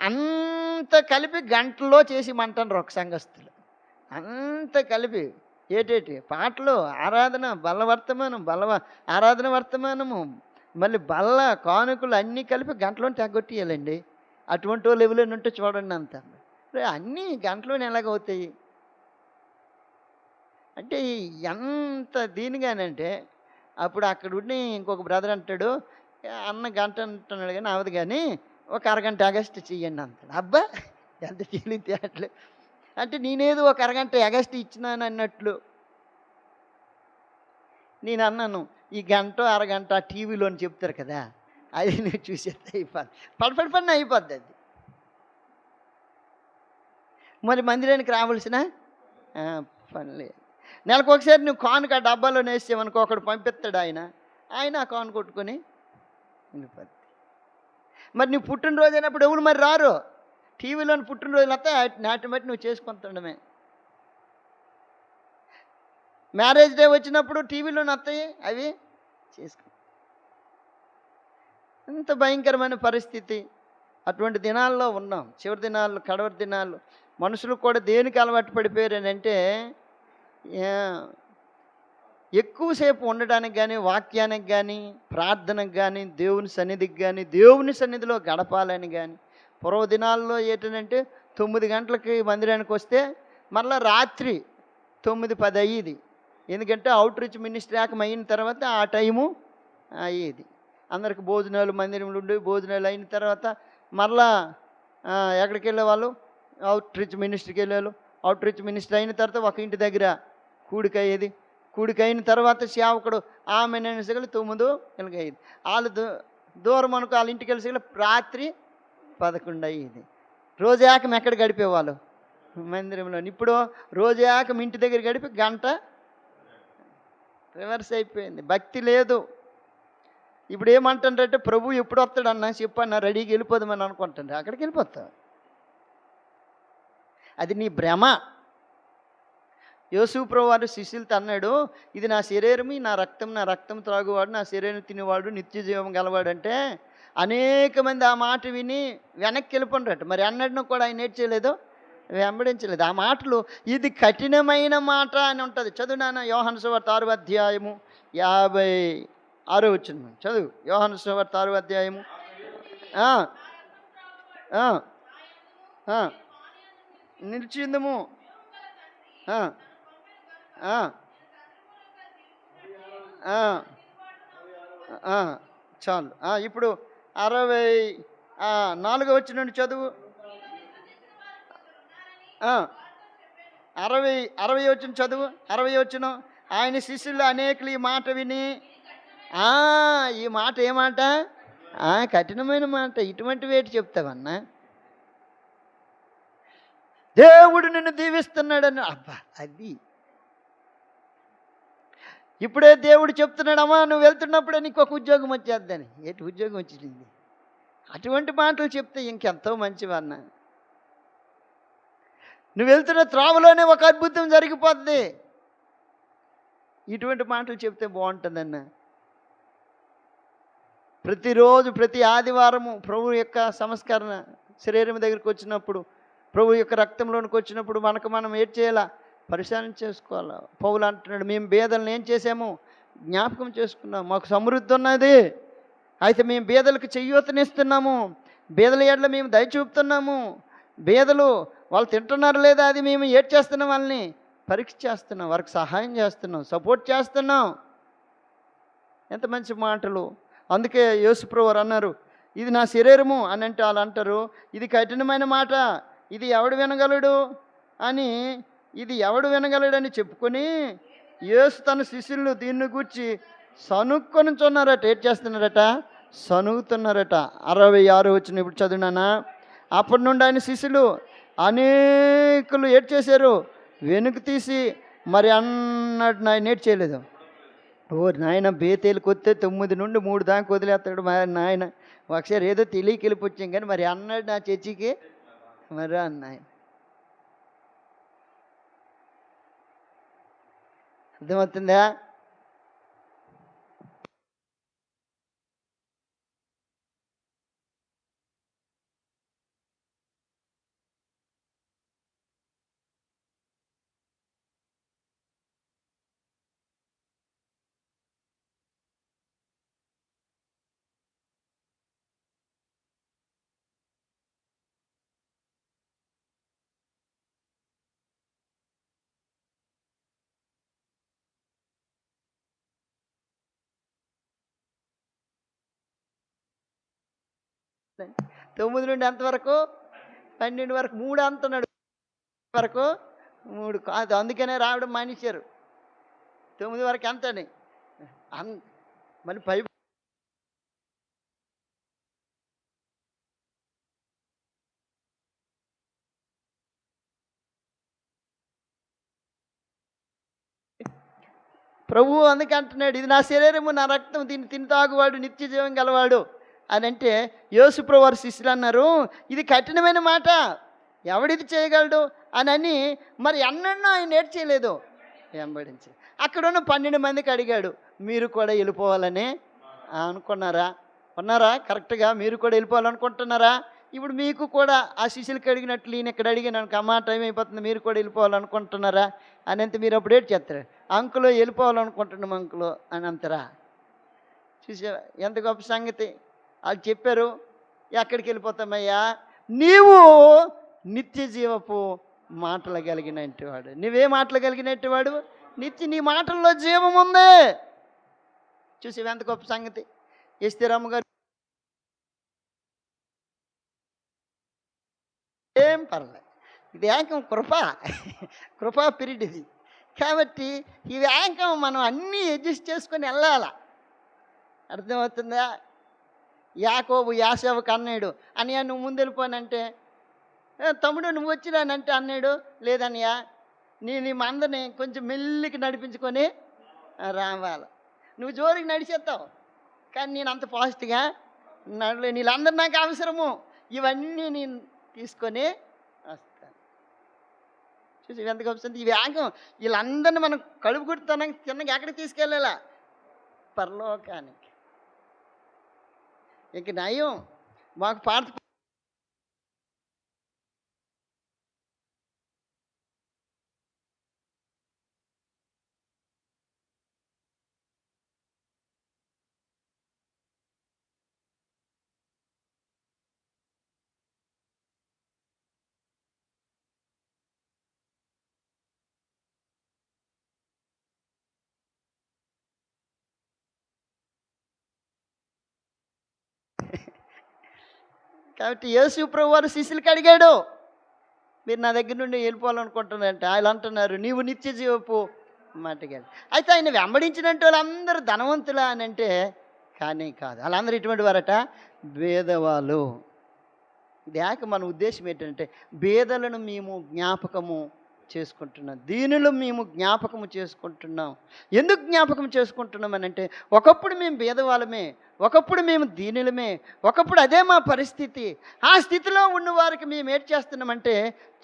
అంత కలిపి గంటల్లో చేసి మంటారు ఒక సంఘస్థులు. అంత కలిపి ఏటేటి పాటలు, ఆరాధన, వర్తమానం, ఆరాధన వర్తమానము, మళ్ళీ బల్ల కానుకలు అన్నీ కలిపి గంటలోనే తెగొట్టియాలండి. అటువంటి వాళ్ళు ఎవరైనా ఉంటే చూడండి. అంత అన్నీ గంటలోనే ఎలాగవుతాయి అంటే ఎంత దీనిగానంటే, అప్పుడు అక్కడ ఉండి ఇంకొక బ్రదర్ అంటాడు, అన్న గంట అంటున్నాడు కానీ అవదు, కానీ ఒక అరగంట అగస్ట్ చెయ్యండి అంటాడు. అబ్బా, ఎంత తెలియతే అట్లే అంటే నేనేదో ఒక అరగంట ఎగస్ట్ ఇచ్చినాను అన్నట్లు. నేను అన్నాను, ఈ గంట అరగంట టీవీలోని చెప్తారు కదా, అది నువ్వు చూసేది అయిపోద్ది, పడిపడిపడిన అయిపోద్ది అది. మరి మందిరానికి రావాల్సిన పని లేదు. నెలకు ఒకసారి నువ్వు కానుక డబ్బాలో వేసావనుకో, ఒకడు పంపిస్తాడు, ఆయన ఆ కాను కొట్టుకొని వెళ్ళిపోద్ది. మరి నీ పుట్టినరోజు అయినప్పుడు ఎవరు మరి రారు? టీవీలోని పుట్టినరోజులు వస్తే నాటిని బట్టి నువ్వు చేసుకుంటుండమే. మ్యారేజ్ డే వచ్చినప్పుడు టీవీలోని వస్తాయి, అవి చేసుకో. ఎంత భయంకరమైన పరిస్థితి. అటువంటి దినాల్లో ఉన్నాం. చివరి దినాల్లో, కడవరి దినాల్లో మనుషులు కూడా దేనికి అలవాటు పడిపోయారనంటే ఎక్కువసేపు ఉండడానికి కానీ, వాక్యానికి కానీ, ప్రార్థనకు కానీ, దేవుని సన్నిధికి కానీ, దేవుని సన్నిధిలో గడపాలని కానీ. పూర్వ దినాల్లో ఏంటంటే 9 గంటలకి మందిరానికి వస్తే మళ్ళీ రాత్రి 9, 10 అయ్యేది. ఎందుకంటే అవుట్ రీచ్ మినిస్ట్రీ అయిన తర్వాత ఆ టైము అయ్యేది. అందరికి భోజనాలు మందిరంలో ఉండి భోజనాలు అయిన తర్వాత మళ్ళా ఎక్కడికి వెళ్ళేవాళ్ళు? అవుట్ రీచ్ మినిస్ట్రీకి వెళ్ళేవాళ్ళు. అవుట్ రీచ్ మినిస్ట్రీ అయిన తర్వాత ఒక ఇంటి దగ్గర కూడిక అయ్యేది. కూడిక అయిన తర్వాత సేవకుడు ఆమె నెనసగలి 9 అయ్యేది. వాళ్ళు దూరం అనుకో వాళ్ళ ఇంటికి వెళ్ళి రాత్రి 11 అయ్యేది. రోజాకం ఎక్కడ గడిపేవాళ్ళు? మందిరంలో. ఇప్పుడు రోజాకం ఇంటి దగ్గర గడిపి గంట రివర్స్ అయిపోయింది. భక్తి లేదు. ఇప్పుడు ఏమంటారంటే ప్రభు ఎప్పుడు వస్తాడన్నా చెప్పన్నా, రెడీకి వెళ్ళిపోదామని అనుకుంటాను. అక్కడికి వెళ్ళిపోతావు. అది నీ భ్రమ. యేసు ప్రభువు వారు శిష్యులతో అన్నాడు, ఇది నా శరీరము, నా రక్తం త్రాగువాడు, నా శరీరం తినేవాడు నిత్య జీవం గలవాడంటే అనేక మంది ఆ మాట విని వెనక్కి వెళ్ళిపోండట. మరి అన్నడిని కూడా ఆయన నేర్చేయలేదు, వెంబడించలేదు. ఆ మాటలు ఇది కఠినమైన మాట అని ఉంటుంది. చదువు నాన్న, యోహాను సువార్త 6వ అధ్యాయము 56వ వచనం చదువు. యోహాను సువార్త 6వ అధ్యాయము. నిలిచిందము. చాలు. ఇప్పుడు 64వ వచనం చదువు. 60 వచనం చదువు. 60 వచనం. ఆయన శిష్యులు అనేకులు ఈ మాట విని, ఈ మాట ఏమాట? కఠినమైన మాట. ఇటువంటి వేటి చెప్తావన్నా? దేవుడు నిన్ను దీవిస్తున్నాడని. అబ్బా, అది ఇప్పుడే దేవుడు చెప్తున్నాడమ్మా, నువ్వు వెళ్తున్నప్పుడే నీకు ఒక ఉద్యోగం వచ్చేద్దని. ఏంటి ఉద్యోగం వచ్చింది? అటువంటి మాటలు చెప్తే ఇంకెంతో మంచివన్నా. నువ్వు వెళ్తున్న త్రావులోనే ఒక అద్భుతం జరిగిపోద్ది. ఇటువంటి మాటలు చెప్తే బాగుంటుందన్న. ప్రతిరోజు ప్రతి ఆదివారము ప్రభు యొక్క సంస్కరణ శరీరం దగ్గరికి వచ్చినప్పుడు, ప్రభు యొక్క రక్తంలోనికి వచ్చినప్పుడు మనకు మనం ఏం చేయాలా? పరిశీలన చేసుకోవాలి. పౌలు అంటున్నాడు, మేము బేదలను ఏం చేసాము? జ్ఞాపకం చేసుకున్నాము. మాకు సమృద్ధి ఉన్నది, అయితే మేము బేదలకు చెయ్యూతనిస్తున్నాము. బేదల ఏడల మేము దయ చూపుతున్నాము. బేదలు వాళ్ళు తింటున్నారు లేదా అది మేము ఏడ్ చేస్తున్నాం, వాళ్ళని పరీక్ష చేస్తున్నాం, వారికి సహాయం చేస్తున్నాం, సపోర్ట్ చేస్తున్నాం. ఎంత మంచి మాటలు. అందుకే యేసుప్రభు వారు అన్నారు, ఇది నా శరీరము అని. అంటే వాళ్ళు అంటారు, ఇది కఠినమైన మాట, ఇది ఎవడు వినగలడు అని. ఇది ఎవడు వినగలడని చెప్పుకొని యేసు తన శిష్యులను దీన్ని గూర్చి సనుక్కొనిచున్నారట. ఏం చేస్తున్నారట? సనుగుతున్నారట. 66 వచ్చిన ఇప్పుడు చదివినానా. అప్పటి నుండి ఆయన శిష్యులు అనేకులు ఏడ్ చేశారు, వెనుక తీసి మరి అన్నట్టు నాయన ఏడ్ చేయలేదు. ఓ నాయన, బేతేలకు వస్తే 9 నుండి 3 దాకా వదిలేస్తాడు మా నాయన. ఒకసారి ఏదో తెలియకి వెళ్ళిపోచ్చాం కానీ మరి అన్నాడు నా చర్చికి మరి అన్నాయన. అర్థమవుతుందా? తొమ్మిది నుండి ఎంతవరకు? 12 వరకు. 3 అంటున్నాడు వరకు. 3 కాదు, అందుకనే రావడం మానేశారు. 9 వరకు ఎంతని మళ్ళీ పై ప్రభువు అందుకే అంటున్నాడు, ఇది నా శరీరము, నా రక్తం, దీన్ని తిని తాగువాడు నిత్య జీవం గలవాడు అని అంటే యేసుప్రభు వారి శిష్యులు అన్నారు, ఇది కఠినమైన మాట, ఎవడిది చేయగలడు అని. మరి అన్నను ఆయన నేర్చేయలేదు, వెంబడించి. అక్కడ ఉన్న 12 మందికి అడిగాడు, మీరు కూడా వెళ్ళిపోవాలని అనుకున్నారా? ఉన్నారా? కరెక్ట్గా మీరు కూడా వెళ్ళిపోవాలనుకుంటున్నారా? ఇప్పుడు మీకు కూడా ఆ శిష్యులకి అడిగినట్లు ఈయన ఇక్కడ అడిగినాను, అమ్మా టైం అయిపోతుంది, మీరు కూడా వెళ్ళిపోవాలనుకుంటున్నారా అని అంటే మీరు అప్పుడు ఏంటి చేస్తారు? అంకులో వెళ్ళిపోవాలనుకుంటున్నాం అంకులో అని అంటారా? చూసా ఎంత గొప్ప సంగతి. వాళ్ళు చెప్పారు, ఎక్కడికి వెళ్ళిపోతామయ్యా, నీవు నిత్య జీవపు మాటలు కలిగినట్టు వాడు. నువ్వే మాటలు కలిగినట్టు వాడు? నీ మాటల్లో జీవం ఉంది. చూసి ఎంత గొప్ప సంగతి. ఎస్తేరమ్మ గారు ఏం పర్లేదు, ఇది ఏకం కృపా పీరియడ్ ఇది. కాబట్టి ఇది ఏకం మనం అన్నీ అడ్జస్ట్ చేసుకొని వెళ్ళాల. అర్థమవుతుందా? యాకోబు యాసేవుకు అన్నాడు, అన్నయ్య నువ్వు ముందు వెళ్ళిపోనంటే, తమ్ముడు నువ్వు వచ్చిరానంటే అన్నాడు, లేదన్నయ్య నేను ఈ మందని కొంచెం మెల్లికి నడిపించుకొని రావాలి. నువ్వు జోరికి నడిచేస్తావు, కానీ నేను అంత ఫాస్ట్గా నడలే, వీళ్ళందరూ నాకు అవసరము, ఇవన్నీ నేను తీసుకొని వస్తాను. చూసి ఎంత గొప్ప. ఈ వేగం వీళ్ళందరినీ మనం కడుపు కుడుతున్నాం, చిన్నగా ఎక్కడికి తీసుకెళ్ళాలా? పరలోకానికి. ఇంక నయం మాకు పాట కాబట్టి యేసు ప్రభు వారు శిష్యులకి అడిగాడు, మీరు నా దగ్గర నుండి వెళ్ళిపోవాలనుకుంటున్నారంటే ఆయన అంటున్నారు, నీవు నిత్య జీవపు మాటగాడు. అయితే ఆయన వెంబడించినట్టు వాళ్ళందరూ ధనవంతులా అని అంటే కానీ కాదు. వాళ్ళందరూ ఇటువంటి వారట భేదవాళ్ళు. ఇది యాక మన ఉద్దేశం ఏంటంటే భేదలను మేము జ్ఞాపకము చేసుకుంటున్నాం, దీనిలో మేము జ్ఞాపకము చేసుకుంటున్నాం. ఎందుకు జ్ఞాపకం చేసుకుంటున్నాం అని అంటే, ఒకప్పుడు మేము భేదవాళ్ళమే, ఒకప్పుడు మేము దీనులమే, ఒకప్పుడు అదే మా పరిస్థితి. ఆ స్థితిలో ఉన్న వారికి మేము ఏం చేస్తున్నామంటే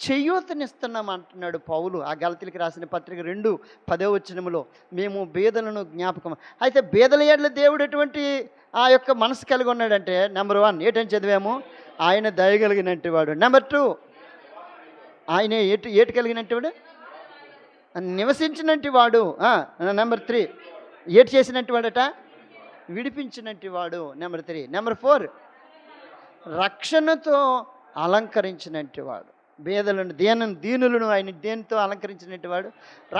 చేయూతనిస్తున్నాం అంటున్నాడు పౌలు ఆ గలతీయులకు రాసిన పత్రిక 2:10 మేము భేదలను జ్ఞాపకం. అయితే భేదల ఏడ్ల దేవుడు ఎటువంటి ఆ యొక్క మనసు కలిగి ఉన్నాడంటే, నెంబర్ 1 ఏంటని చదివాము, ఆయన దయగలిగినట్టు వాడు. నెంబర్ 2 ఆయన ఏటి కలిగినట్టు వాడు, నివసించినట్టు వాడు. నెంబర్ 3 ఏటి చేసినట్టు వాడట, విడిపించినట్టు వాడు. నెంబర్ 3. నెంబర్ 4 రక్షణతో అలంకరించినట్టు వాడు. భేదలను దీనులను ఆయన దేనితో అలంకరించినట్టు వాడు.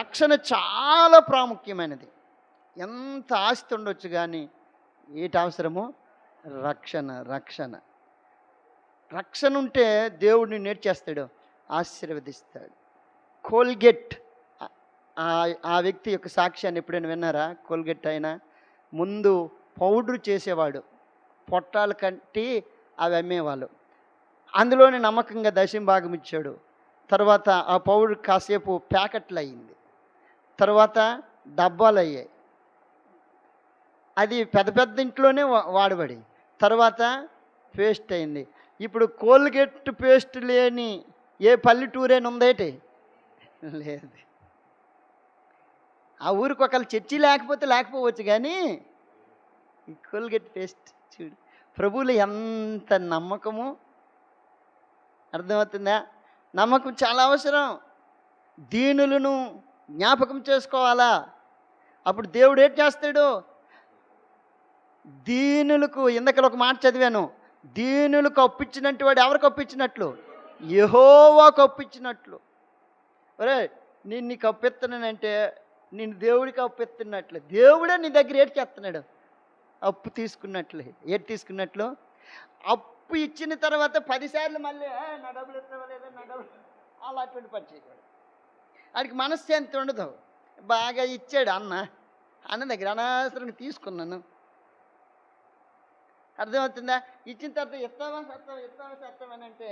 రక్షణ చాలా ప్రాముఖ్యమైనది. ఎంత ఆస్తి ఉండొచ్చు కానీ ఏటి అవసరమో రక్షణ ఉంటే దేవుడిని నేర్చేస్తాడు, ఆశీర్వదిస్తాడు. కోల్గేట్ ఆ వ్యక్తి యొక్క సాక్ష్యాన్ని ఎప్పుడైనా విన్నారా? కోల్గేట్ అయినా ముందు పౌడర్ చేసేవాడు, పొట్టాలు కట్టి అవి అమ్మేవాళ్ళు. అందులోనే నమ్మకంగా దశంభాగం ఇచ్చాడు. తర్వాత ఆ పౌడర్ కాసేపు ప్యాకెట్లు అయ్యింది, తర్వాత డబ్బాలు అయ్యాయి, అది పెద్ద ఇంట్లోనే వాడబడి తర్వాత పేస్ట్ అయింది. ఇప్పుడు కోల్గేట్ పేస్ట్ లేని ఏ పల్లెటూరేనా ఉందేటి? లేదు. ఆ ఊరికి ఒకళ్ళు చర్చి లేకపోవచ్చు కానీ ఈ కోల్గేట్ పేస్ట్ చూడు, ప్రభువులు ఎంత నమ్మకము. అర్థమవుతుందా? నమ్మకం చాలా అవసరం. దీనులను జ్ఞాపకం చేసుకోవాలా. అప్పుడు దేవుడు ఏం చేస్తాడు? దీనులకు, ఇందాక ఒక మాట చదివాను, దీనులకు అప్పించినట్టు వాడు ఎవరికి అప్పించినట్లు? యెహోవాకు అప్పించినట్లు. ఒరే నేను నీకు అప్పిస్తున్నానంటే నేను దేవుడికి అప్పిస్తున్నట్లు. దేవుడే నీ దగ్గర ఏటి చేస్తున్నాడు? అప్పు తీసుకున్నట్లు. ఏటి తీసుకున్నట్లు? అప్పు ఇచ్చిన తర్వాత 10 సార్లు మళ్ళీ నా డబ్బులు ఇస్తావా లేదా, నా డబ్బులు, అలాంటి పని చేయకూడదు. వాడికి మనశ్శాంతి ఉండదు. బాగా ఇచ్చాడు అన్న దగ్గర అనవసరంగా తీసుకున్నాను. అర్థమవుతుందా? ఇచ్చిన తర్వాత ఇస్తావా సత్తావని అంటే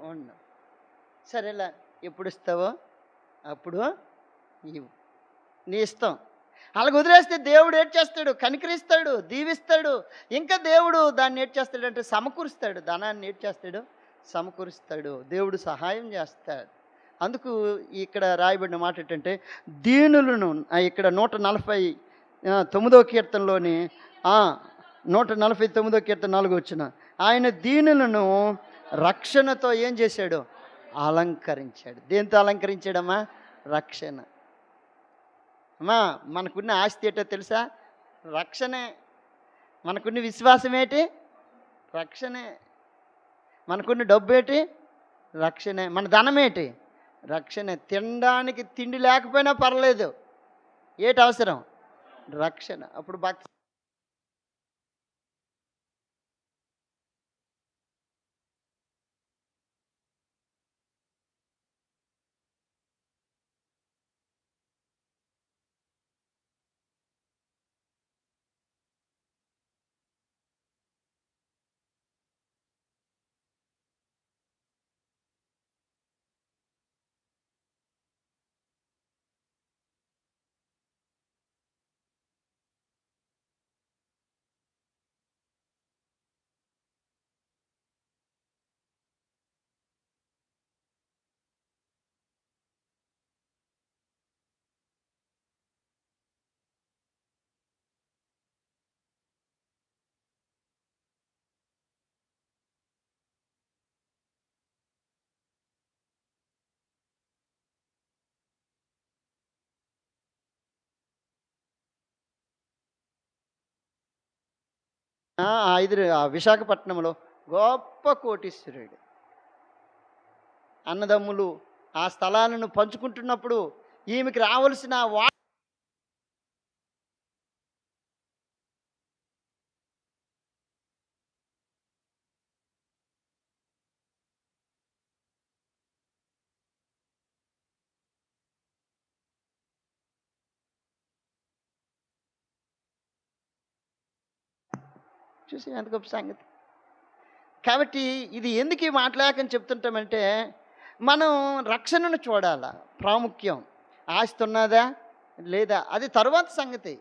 ఉండవు. సరేలా, ఎప్పుడు ఇస్తావో అప్పుడు ఇవ్వు, నీ ఇష్టం. అలాగ వదిలేస్తే దేవుడు ఏం చేస్తాడు? కనికరిస్తాడు, దీవిస్తాడు. ఇంకా దేవుడు దాన్ని ఏం చేస్తాడంటే సమకూరుస్తాడు. ధనాన్ని ఏం చేస్తాడు? సమకూరుస్తాడు. దేవుడు సహాయం చేస్తాడు. అందుకు ఇక్కడ రాయబడిన మాట ఏంటంటే దీనులను ఇక్కడ 149వ కీర్తనలోని 149వ కీర్తన 4 వచ్చిన ఆయన దీనులను రక్షణతో ఏం చేశాడు? అలంకరించాడు. దేంతో అలంకరించాడమ్మా? రక్షణ. అమ్మా, మనకున్న ఆస్తి ఏంటో తెలుసా? రక్షణే. మనకున్న విశ్వాసం ఏంటి? రక్షణే. మనకున్న డబ్బు ఏంటి? రక్షణే. మన ధనం ఏంటి? రక్షణే. తినడానికి తిండి లేకపోయినా పర్లేదు, ఏంటి అవసరం? రక్షణ. అప్పుడు భక్తి. విశాఖపట్నంలో గొప్ప కోటీశ్వరుడు. అన్నదమ్ములు ఆ స్థలాలను పంచుకుంటున్నప్పుడు ఈమెకి రావాల్సిన చూసి ఎంత గొప్ప సంగతి. కాబట్టి ఇది ఎందుకు ఈ మాట్లాడకని చెప్తుంటామంటే మనం రక్షణను చూడాల. ప్రాముఖ్యం. ఆస్తి ఉన్నదా లేదా అది తర్వాత సంగతి.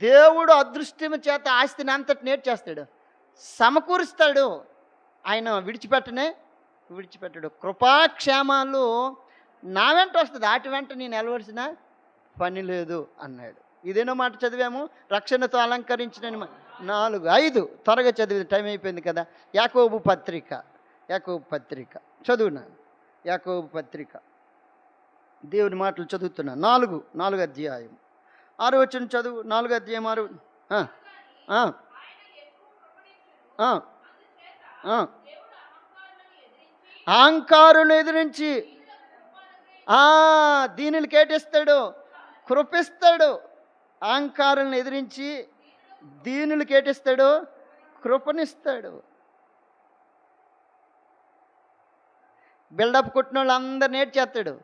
దేవుడు అదృష్టం చేత ఆస్తిని అంతటి నేర్చేస్తాడు, సమకూరుస్తాడు. ఆయన విడిచిపెట్టడు. కృపాక్షేమాలు నా వెంట వస్తుంది, వాటి వెంట నేను వెళ్ళవలసిన పని లేదు అన్నాడు. ఇదేనో మాట చదివాము. రక్షణతో అలంకరించిన 4, 5 త్వరగా చదివి టైం అయిపోయింది కదా. యాకోబు పత్రిక చదువునా? యాకోబు పత్రిక దేవుని మాటలు చదువుతున్నా. 4 అధ్యాయం 6 వచనం చదువు. 4 అధ్యాయం 6. అహంకారులను ఎదిరించి దీనిని కేటిస్తాడు, కృపిస్తాడు. అహంకారులను ఎదిరించి దీనులు కేటిస్తాడు, కృపనిస్తాడు. బిల్డప్ కొట్టిన వాళ్ళు అందరు నేర్చేస్తాడు.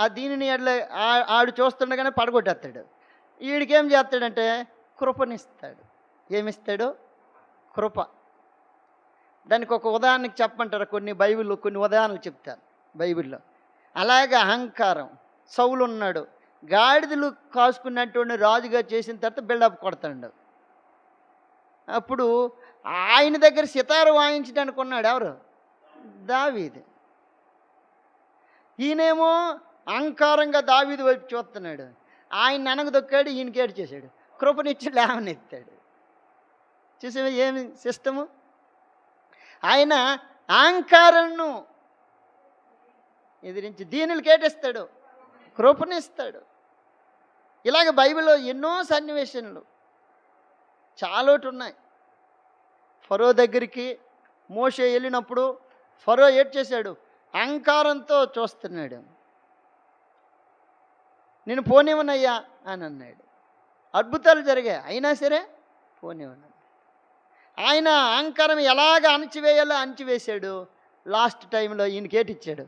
ఆ దీనిని ఆడు చూస్తుండగానే పడగొట్టేస్తాడు. వీడికేం చేస్తాడంటే కృపనిస్తాడు. ఏమిస్తాడు? కృప. దానికి ఒక ఉదాహరణకి చెప్పమంటారు. కొన్ని ఉదాహరణలు చెప్తారు బైబిల్లో. అలాగే అహంకారం. సౌలు ఉన్నాడు, గాడిదలు కాసుకున్నటువంటి రాజుగా చేసిన తర్వాత బిల్డప్ కొడతాడు. అప్పుడు ఆయన దగ్గర సితారు వాయించడానికి ఉన్నాడు ఎవరు? దావీదు. ఈయనేమో అహంకారంగా దావీదు వైపు చూస్తున్నాడు. ఆయన అనగదొక్కాడు, ఈయనకేడు చేశాడు, కృపనిచ్చి లేవనెత్తాడు. చూసే ఏమి సిస్టము. ఆయన అహంకారాన్ని ఎదిరించి దీనులు కేటిస్తాడు, కృపనిస్తాడు. ఇలాగ బైబిల్లో ఎన్నో సన్నివేశాలు చాలోటి ఉన్నాయి. ఫరో దగ్గరికి మోషే వెళ్ళినప్పుడు ఫరో ఏడ్ చేశాడు? అహంకారంతో చూస్తున్నాడు. నేను పోనివ్వనయ్యా అని అన్నాడు. అద్భుతాలు జరిగాయి, అయినా సరే పోనివ్వను. ఆయన అహంకారం ఎలాగ అణచివేయాలో అణచివేశాడు. లాస్ట్ టైంలో ఈయనకేటిచ్చాడు?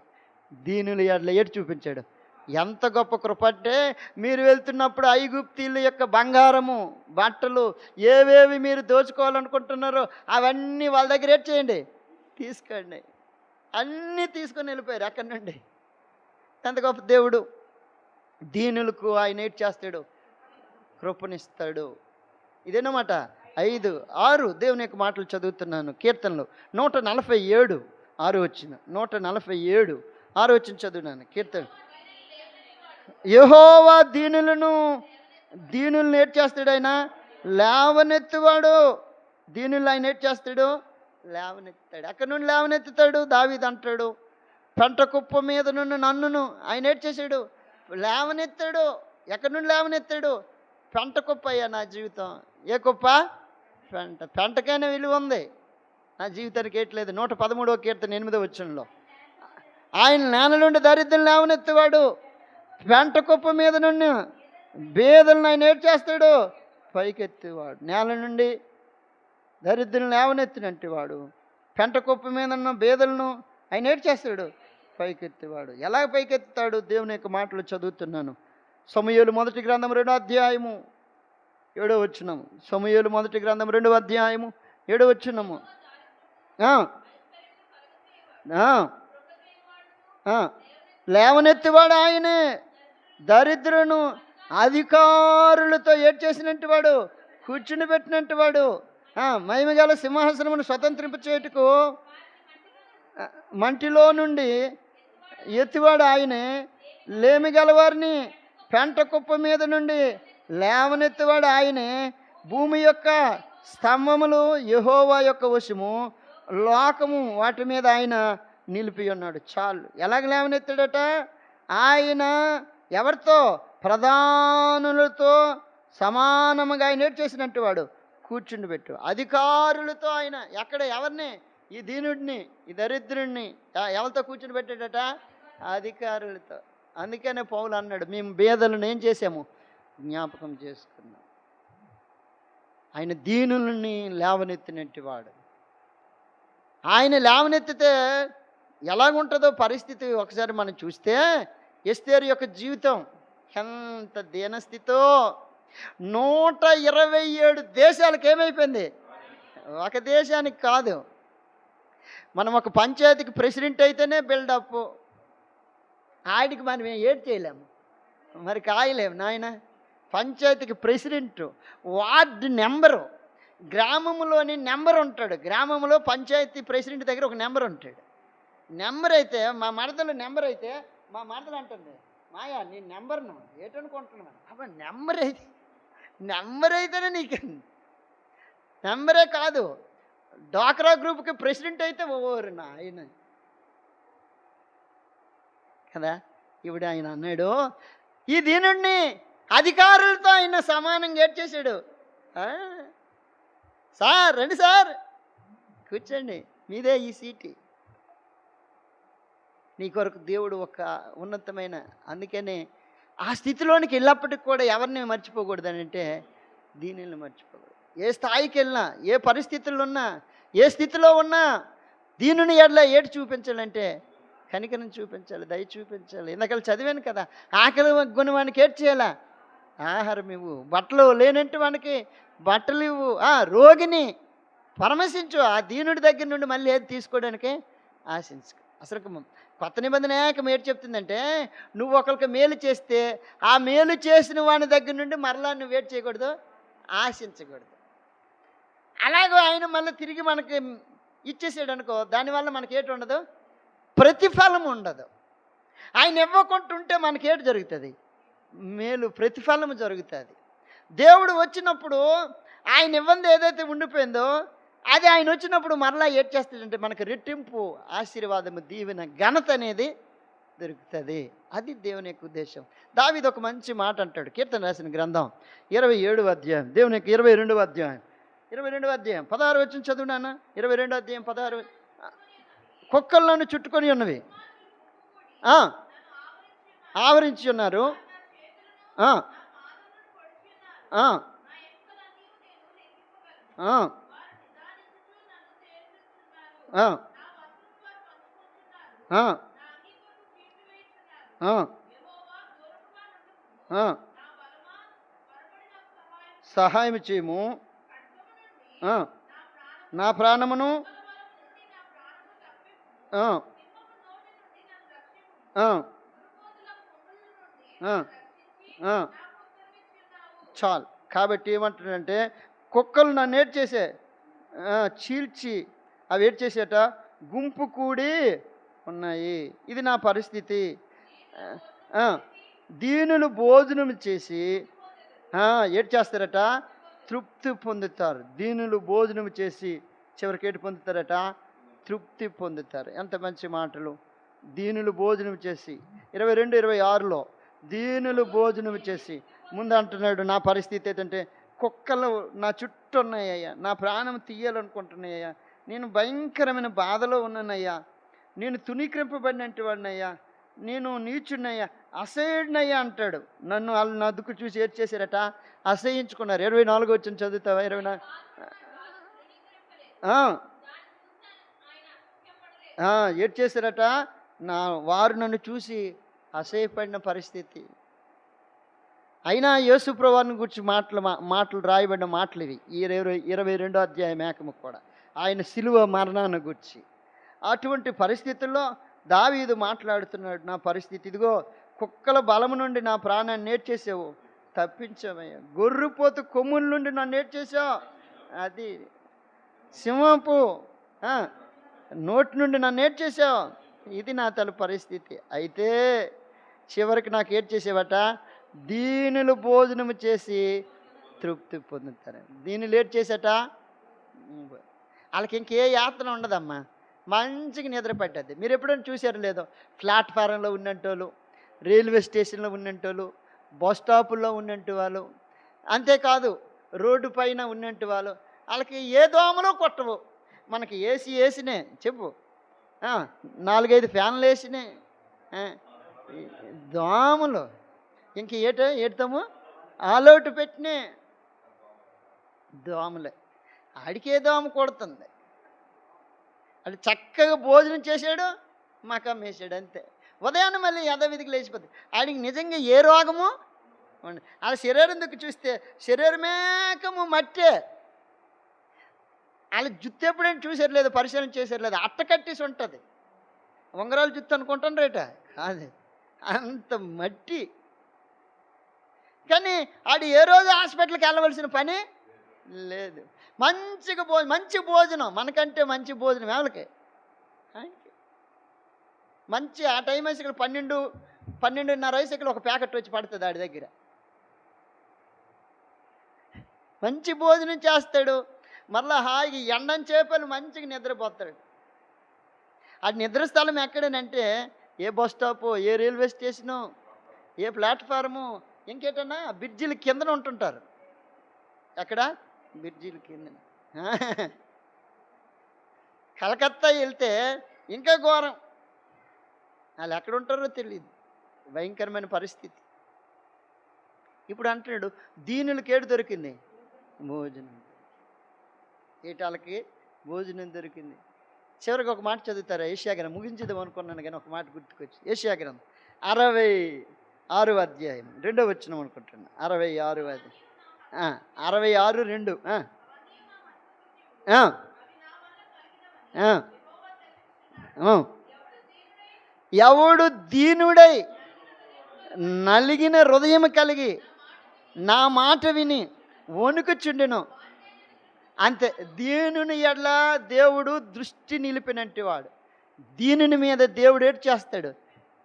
దీనులు ఏటి చూపించాడు. ఎంత గొప్ప కృప అంటే, మీరు వెళ్తున్నప్పుడు ఐగుప్తీయుల యొక్క బంగారము, బట్టలు ఏవేవి మీరు దోచుకోవాలనుకుంటున్నారో అవన్నీ వాళ్ళ దగ్గర ఏటి చేయండి, తీసుకోండి. అన్నీ తీసుకొని వెళ్ళిపోయారు అక్కడి నుండి. ఎంత గొప్ప దేవుడు. దీనులకు ఆయన ఏటి చేస్తాడు? కృపనిస్తాడు. ఇదేనమాట. 5, 6 దేవుని యొక్క మాటలు చదువుతున్నాను. కీర్తనలు 147 6 వచ్చిన 147 6 వచ్చిన చదువున్నాను. కీర్తన. యెహోవా దీనులను ఏటి చేస్తాడు? ఆయన లేవనెత్తువాడు. దీనులు ఆయన ఏటి చేస్తాడు? లేవనెత్తాడు. ఎక్కడి నుండి లేవనెత్తుతాడు? దావీదు అంటాడు, పెంట కుప్ప మీద నుండి నన్నును ఆయన ఏటి చేశాడు? లేవనెత్తాడు. ఎక్కడి నుండి లేవనెత్తాడు? పెంట కుప్ప అయ్యా నా జీవితం. ఏ కుప్ప? పెంటకైనా విలువ ఉంది, నా జీవితానికి ఏట్లేదు. 113వ కీర్తన 8వ వచనంలో ఆయన నేల నుండి దరిద్రం లేవనెత్తువాడు, పెంట కుప్ప మీద నుండి బేదలను ఆయన ఏటి చేస్తాడు? పైకెత్తువాడు. నేల నుండి దరిద్రం లేవనెత్తినట్టు వాడు, పెంట కుప్ప మీద ఉన్న బేదలను ఆయన ఏటి చేస్తాడు? పైకెత్తువాడు. ఎలా పైకెత్తుతాడు? దేవుని యొక్క మాటలు చదువుతున్నాను. సమూయేలు మొదటి గ్రంథం 2వ అధ్యాయము 7వ వచనము. సమూయేలు మొదటి గ్రంథం 2వ అధ్యాయము 7వ వచనము. లేవనెత్తివాడు ఆయనే, దరిద్రులను అధికారులతో ఏడ్ చేసినట్టు వాడు, కూర్చుని పెట్టినట్టు వాడు, మహిమగల సింహాసనమును స్వతంత్రింప చేయుటకు మంటిలో నుండి ఎత్తివాడు ఆయనే, లేమిగల వారిని పెంట కుప్ప మీద నుండి లేవనెత్తివాడు ఆయనే. భూమి యొక్క స్తంభములు యెహోవా యొక్క వశము, లోకము వాటి మీద ఆయన నిలిపి ఉన్నాడు. చాలు. ఎలాగ లేవనెత్తాడట? ఆయన ఎవరితో? ప్రధానులతో సమానముగా ఆయన ఏడు చేసినట్టు వాడు కూర్చుండి పెట్టు. అధికారులతో ఆయన ఎక్కడ ఎవరిని? ఈ దీనుడిని, ఈ దరిద్రుడిని ఎవరితో కూర్చుని పెట్టాడట? అధికారులతో. అందుకనే పౌలు అన్నాడు, మేము బేదలను ఏం చేసాము? జ్ఞాపకం చేసుకున్నాం. ఆయన దీనులని లేవనెత్తినట్టు వాడు. ఆయన లేవనెత్తితే ఎలాగుంటుందో పరిస్థితి ఒకసారి మనం చూస్తే, ఎస్తేరు యొక్క జీవితం ఎంత దీనస్థితో. 127 దేశాలకు ఏమైపోయింది? ఒక దేశానికి కాదు. మనం ఒక పంచాయతీకి ప్రెసిడెంట్ అయితేనే బిల్డప్. ఆడికి మనం ఏడ్ చేయలేము, మరి కాయలేము నాయన. పంచాయతీకి ప్రెసిడెంట్, వార్డు నెంబరు, గ్రామంలోని నెంబర్ ఉంటాడు. గ్రామంలో పంచాయతీ ప్రెసిడెంట్ దగ్గర ఒక నెంబర్ ఉంటాడు. నెంబర్ అయితే మా మరదలు నెంబర్ అయితే మా మరదలు అంటుంది, మాయా నీ నెంబర్ను ఏటనుకుంటున్నాను. అబ్బా నెంబర్ అయితేనే నీకు నెంబరే కాదు. డ్వాక్రా గ్రూప్కి ప్రెసిడెంట్ అయితే ఓరు నా ఆయన కదా. ఇప్పుడు ఆయన అన్నాడు, ఈ దీనుడిని అధికారులతో ఆయన సమానంగా ఏడ్ చేశాడు. సార్ రండి సార్, కూర్చోండి, మీదే ఈ సీటు. నీ కొరకు దేవుడు ఒక ఉన్నతమైన, అందుకనే ఆ స్థితిలోనికి వెళ్ళినప్పటికి కూడా ఎవరిని మర్చిపోకూడదు అని అంటే దీనిని మర్చిపోకూడదు. ఏ స్థాయికి వెళ్ళినా, ఏ పరిస్థితుల్లో ఉన్నా, ఏ స్థితిలో ఉన్నా దీనిని ఎట్లా ఏడు చూపించాలంటే కనికరం చూపించాలి, దయ చూపించాలి. ఇందాక చదివాను కదా, ఆకలి కొని వానికి ఏడ్ చేయాలా? ఆహారం ఇవ్వు, బట్టలు లేనంటే వానికి బట్టలు ఇవ్వు, రోగిని పరామర్శించు. ఆ దీనుడి దగ్గర నుండి మళ్ళీ ఏది తీసుకోవడానికి ఆశించు. అసలు కొత్త నిబంధన ఏకం ఏడు చెప్తుందంటే, నువ్వు ఒకరికి మేలు చేస్తే ఆ మేలు చేసిన వాని దగ్గర నుండి మరలా నువ్వు ఏడు చేయకూడదు, ఆశించకూడదు. అలాగే ఆయన మళ్ళీ తిరిగి మనకి ఇచ్చేసాడు అనుకో, దానివల్ల మనకి ఏటి ఉండదు, ప్రతిఫలం ఉండదు. ఆయన ఇవ్వకుంటుంటే మనకి ఏటి జరుగుతుంది? మేలు ప్రతిఫలం జరుగుతుంది. దేవుడు వచ్చినప్పుడు ఆయన ఇవ్వంది ఏదైతే ఉండిపోయిందో అది ఆయన వచ్చినప్పుడు మరలా ఏడ్ చేస్తాడంటే మనకు రెట్టింపు ఆశీర్వాదము, దీవెన, ఘనత అనేది దొరుకుతుంది. అది దేవుని యొక్క ఉద్దేశం. దావీదు ఒక మంచి మాట అంటాడు, కీర్తన రాసిన గ్రంథం 27వ అధ్యాయం, దేవుని యొక్క 22వ అధ్యాయం 16 వచ్చిన చదువు నాన్న. 22వ అధ్యాయం 16. కుక్కలను చుట్టుకొని ఉన్నవి ఆవరించి ఉన్నారు, సహాయం చేయము, నా ప్రాణమును ఆ! చాలు. కాబట్టి ఏమంటున్నాడంటే, కుక్కలు నన్నేటి చేసే చీల్చి అవేటి చేసేట గుంపు కూడి ఉన్నాయి. ఇది నా పరిస్థితి. ఆహ్, ఆ! దీనులు భోజనం చేసి ఆ! ఏటి చేస్తారట? తృప్తి పొందుతారు. దీనులు భోజనం చేసి చివరికి ఏటి పొందుతారట? తృప్తి పొందుతారు. ఎంత మంచి మాటలు. దీనులు భోజనం చేసి 22, 26లో దీనులు భోజనం చేసి ముందు అంటున్నాడు నా పరిస్థితి ఏంటంటే కుక్కలు నా చుట్టూ ఉన్నాయ్యా. నా ప్రాణం తీయాలనుకుంటున్నాయ్యా. నేను భయంకరమైన బాధలో ఉన్నానయ్యా. నేను తునీకరింపబడినటువంటి వాడినయ్యా. నేను నీచుడినయ్యా, అసహ్యుడినయ్యా అంటాడు. నన్ను ఆళ్ళు నా దుక్కు చూసి ఏటి చేశారట? అసహ్యించుకున్నారు. 24 వచనం చదువుతావా? 24 ఆ! ఆ! ఏటి చేశారట? నా వారు నన్ను చూసి అసహ్యపడిన పరిస్థితి. అయినా యేసు ప్రభువారిని గురించి మాటలు రాయబడిన మాటలివి. ఈ 22 అధ్యాయం ఏకము కూడా. ఆయన శిలువ మరణాన్ని గూర్చి. అటువంటి పరిస్థితుల్లో దావీదు మాట్లాడుతున్నాడు. నా పరిస్థితి ఇదిగో కుక్కల బలము నుండి నా ప్రాణాన్ని నేర్చేసావు. తప్పించావయ్యా. గొర్రెపోతు కొమ్ముల నుండి నన్ను నేర్చేసావు. అది సింహపు ఆ! నోటి నుండి నన్ను ఏడ్చేసావు. ఇది నా పరిస్థితి. అయితే చివరికి నాకు ఏడ్చేసావట, దీనులు భోజనము చేసి తృప్తి పొందుతారు. దీనులు ఏడ్చేసట ఆళ్ళకి ఇంకే యాతన ఉండదమ్మా. మంచిగా నిద్ర పట్టద్ది. మీరు ఎప్పుడైనా చూసారో లేదో ప్లాట్‌ఫారంలో ఉన్నంటోళ్ళు, రైల్వే స్టేషన్‌లో ఉన్నంటోళ్ళు, బస్ స్టాపుల్లో ఉన్నంటి వాళ్ళు, అంతేకాదు రోడ్డు పైన ఉన్నంటి వాళ్ళు, ఆళ్ళకి ఏ దోమలు కొట్టవు. మనకి ఏసీనే చెప్పు. ఆ! 4, 5 ఫ్యాన్‌లేసినాయి. ఆ! ఈ దోమలు ఇంక ఏటుతాము ఆలౌట్ పెట్టినాయి దోమలే. ఆడికే దోమ కొడుతుంది. ఆడు చక్కగా భోజనం చేసాడు, మకమ్మేసాడు అంతే. ఉదయాన్నే మళ్ళీ యథావిధికి లేచిపోద్ది. ఆడికి నిజంగా ఏ రోగము ఆడ శరీరం దిక్కు చూస్తే శరీరమేకము మట్టే. ఆళ్ళ జుత్తు ఎప్పుడైనా చూసారు లేదు, పరిశీలన చేశారు లేదు, అట్ట కట్టేసి ఉంటుంది. ఉంగరాల జుత్తు అనుకుంటాండ్రేట అది. అంత మట్టి. కానీ ఆడు ఏ రోజు హాస్పిటల్‌కి వెళ్ళవలసిన పని లేదు. మంచి భోజనం మనకంటే మంచి భోజనం ఎవలికి? ఆయనకి. మంచి ఆ టైం వేసి 12, 12:30 వయసుకి ఒక ప్యాకెట్ వచ్చి పడుతుంది ఆడి దగ్గర. మంచి భోజనం చేస్తాడు. మరలా హాయిగా ఎండని చేపలు మంచిగా నిద్రపోతాడు. ఆ నిద్ర స్థలం ఎక్కడనంటే ఏ బస్ స్టాపో, ఏ రైల్వే స్టేషనో, ఏ ప్లాట్‌ఫార్ము, ఇంకేటన్నా బ్రిడ్జిల కిందన ఉంటుంటారు. ఎక్కడ? బ్రిడ్జిల కిందన. కలకత్తా ఎళ్తే ఇంకా ఘోరం. ఆళ్ళెక్కడుంటారో తెలీదు. భయంకరమైన పరిస్థితి. ఇప్పుడు అంటున్నాడు దీనులకేటి దొరికింది? భోజనం. ఏటాళ్ళకి భోజనం దొరికింది. చివరికి ఒక మాట చదువుతారా? యెషయా గ్రంథం ముగించేద్దాం అనుకున్నాను గానీ ఒక మాట గుర్తుకొచ్చి. యెషయా గ్రంథం 66 అధ్యాయం 2వ వచనం అనుకుంటున్నా. 66 అది. 66, 2 ఆ! ఆ! ఆ! హ్మ్. ఎవడు దీనుడై నలిగిన హృదయం కలిగి నా మాట విని వణుకుచుండెను. అంతే. దీనుని ఎడల దేవుడు దృష్టి నిలిపినట్టి వాడు. దీనుని మీద దేవుడు ఏటి చేస్తాడు?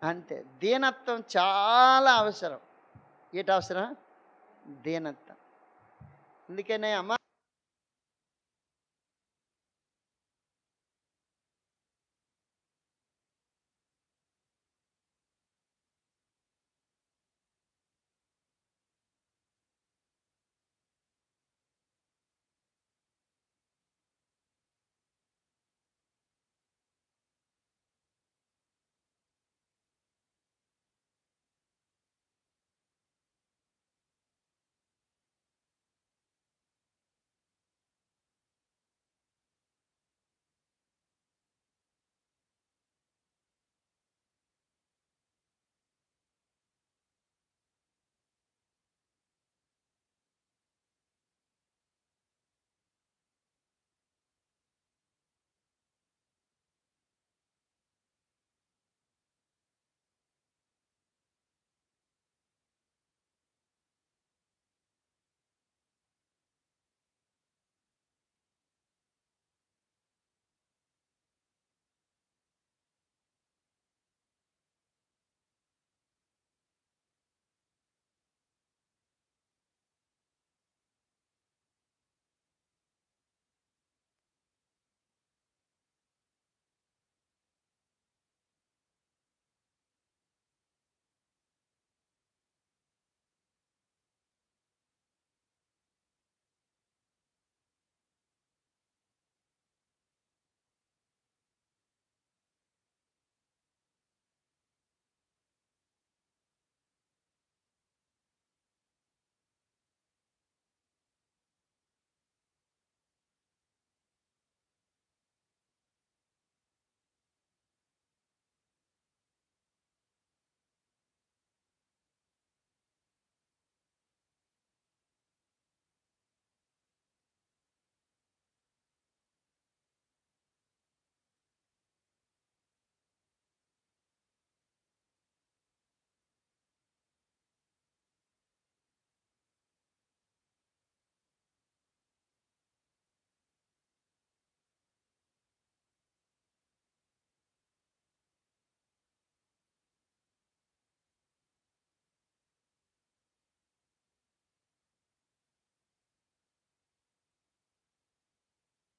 అంతే. దీనత్వం చాలా అవసరం. ఏటి అవసరం? దీనత్వం. అందుకనే అమ్మ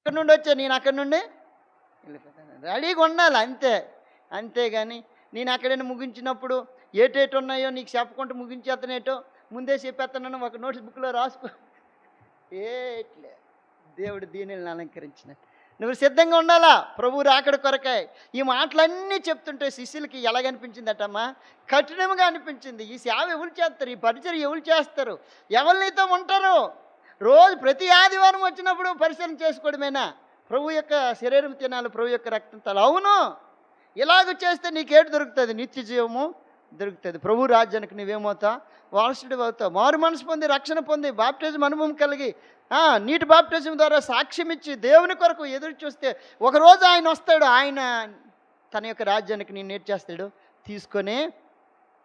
ఇక్కడ నుండి వచ్చా, నేను అక్కడి నుండి వెళ్ళిపోతాను. రెడీగా ఉండాలి అంతే. అంతేగాని నేను అక్కడైనా ముగించినప్పుడు ఏటేటి ఉన్నాయో నీకు చెప్పకుండా ముగించేతనేటో ముందే చెప్పేస్తున్నాను, ఒక నోట్స్ బుక్లో రాసుకో. ఏట్లే దేవుడు దీనిని అలంకరించిన. నువ్వు సిద్ధంగా ఉండాలా ప్రభు రాకడ కొరకాయ. ఈ మాటలన్నీ చెప్తుంటే శిష్యులకి ఎలాగనిపించిందటమ్మా? కఠినంగా అనిపించింది. ఈ సేవ ఎవరు చేస్తారు? ఈ పరిచయం ఎవరు చేస్తారు? ఎవరు నీతో ఉంటారు? రోజు ప్రతి ఆదివారం వచ్చినప్పుడు పరిశీలన చేసుకోవడమేనా? ప్రభు యొక్క శరీరం తినాలి, ప్రభు యొక్క రక్తం తాలి. అవును, ఇలాగ చేస్తే నీకేటి దొరుకుతుంది? నిత్య జీవము దొరుకుతుంది. ప్రభు రాజ్యానికి నువ్వేమవుతావు? వారసుడు అవుతావు. మారు మనసు పొంది, రక్షణ పొంది, బాప్టిజం అనుభవం కలిగి, నీటి బాప్టిజం ద్వారా సాక్ష్యం ఇచ్చి దేవుని కొరకు ఎదురు చూస్తే ఒకరోజు ఆయన వస్తాడు. ఆయన తన యొక్క రాజ్యానికి నేను ఏం చేస్తాడు? తీసుకొని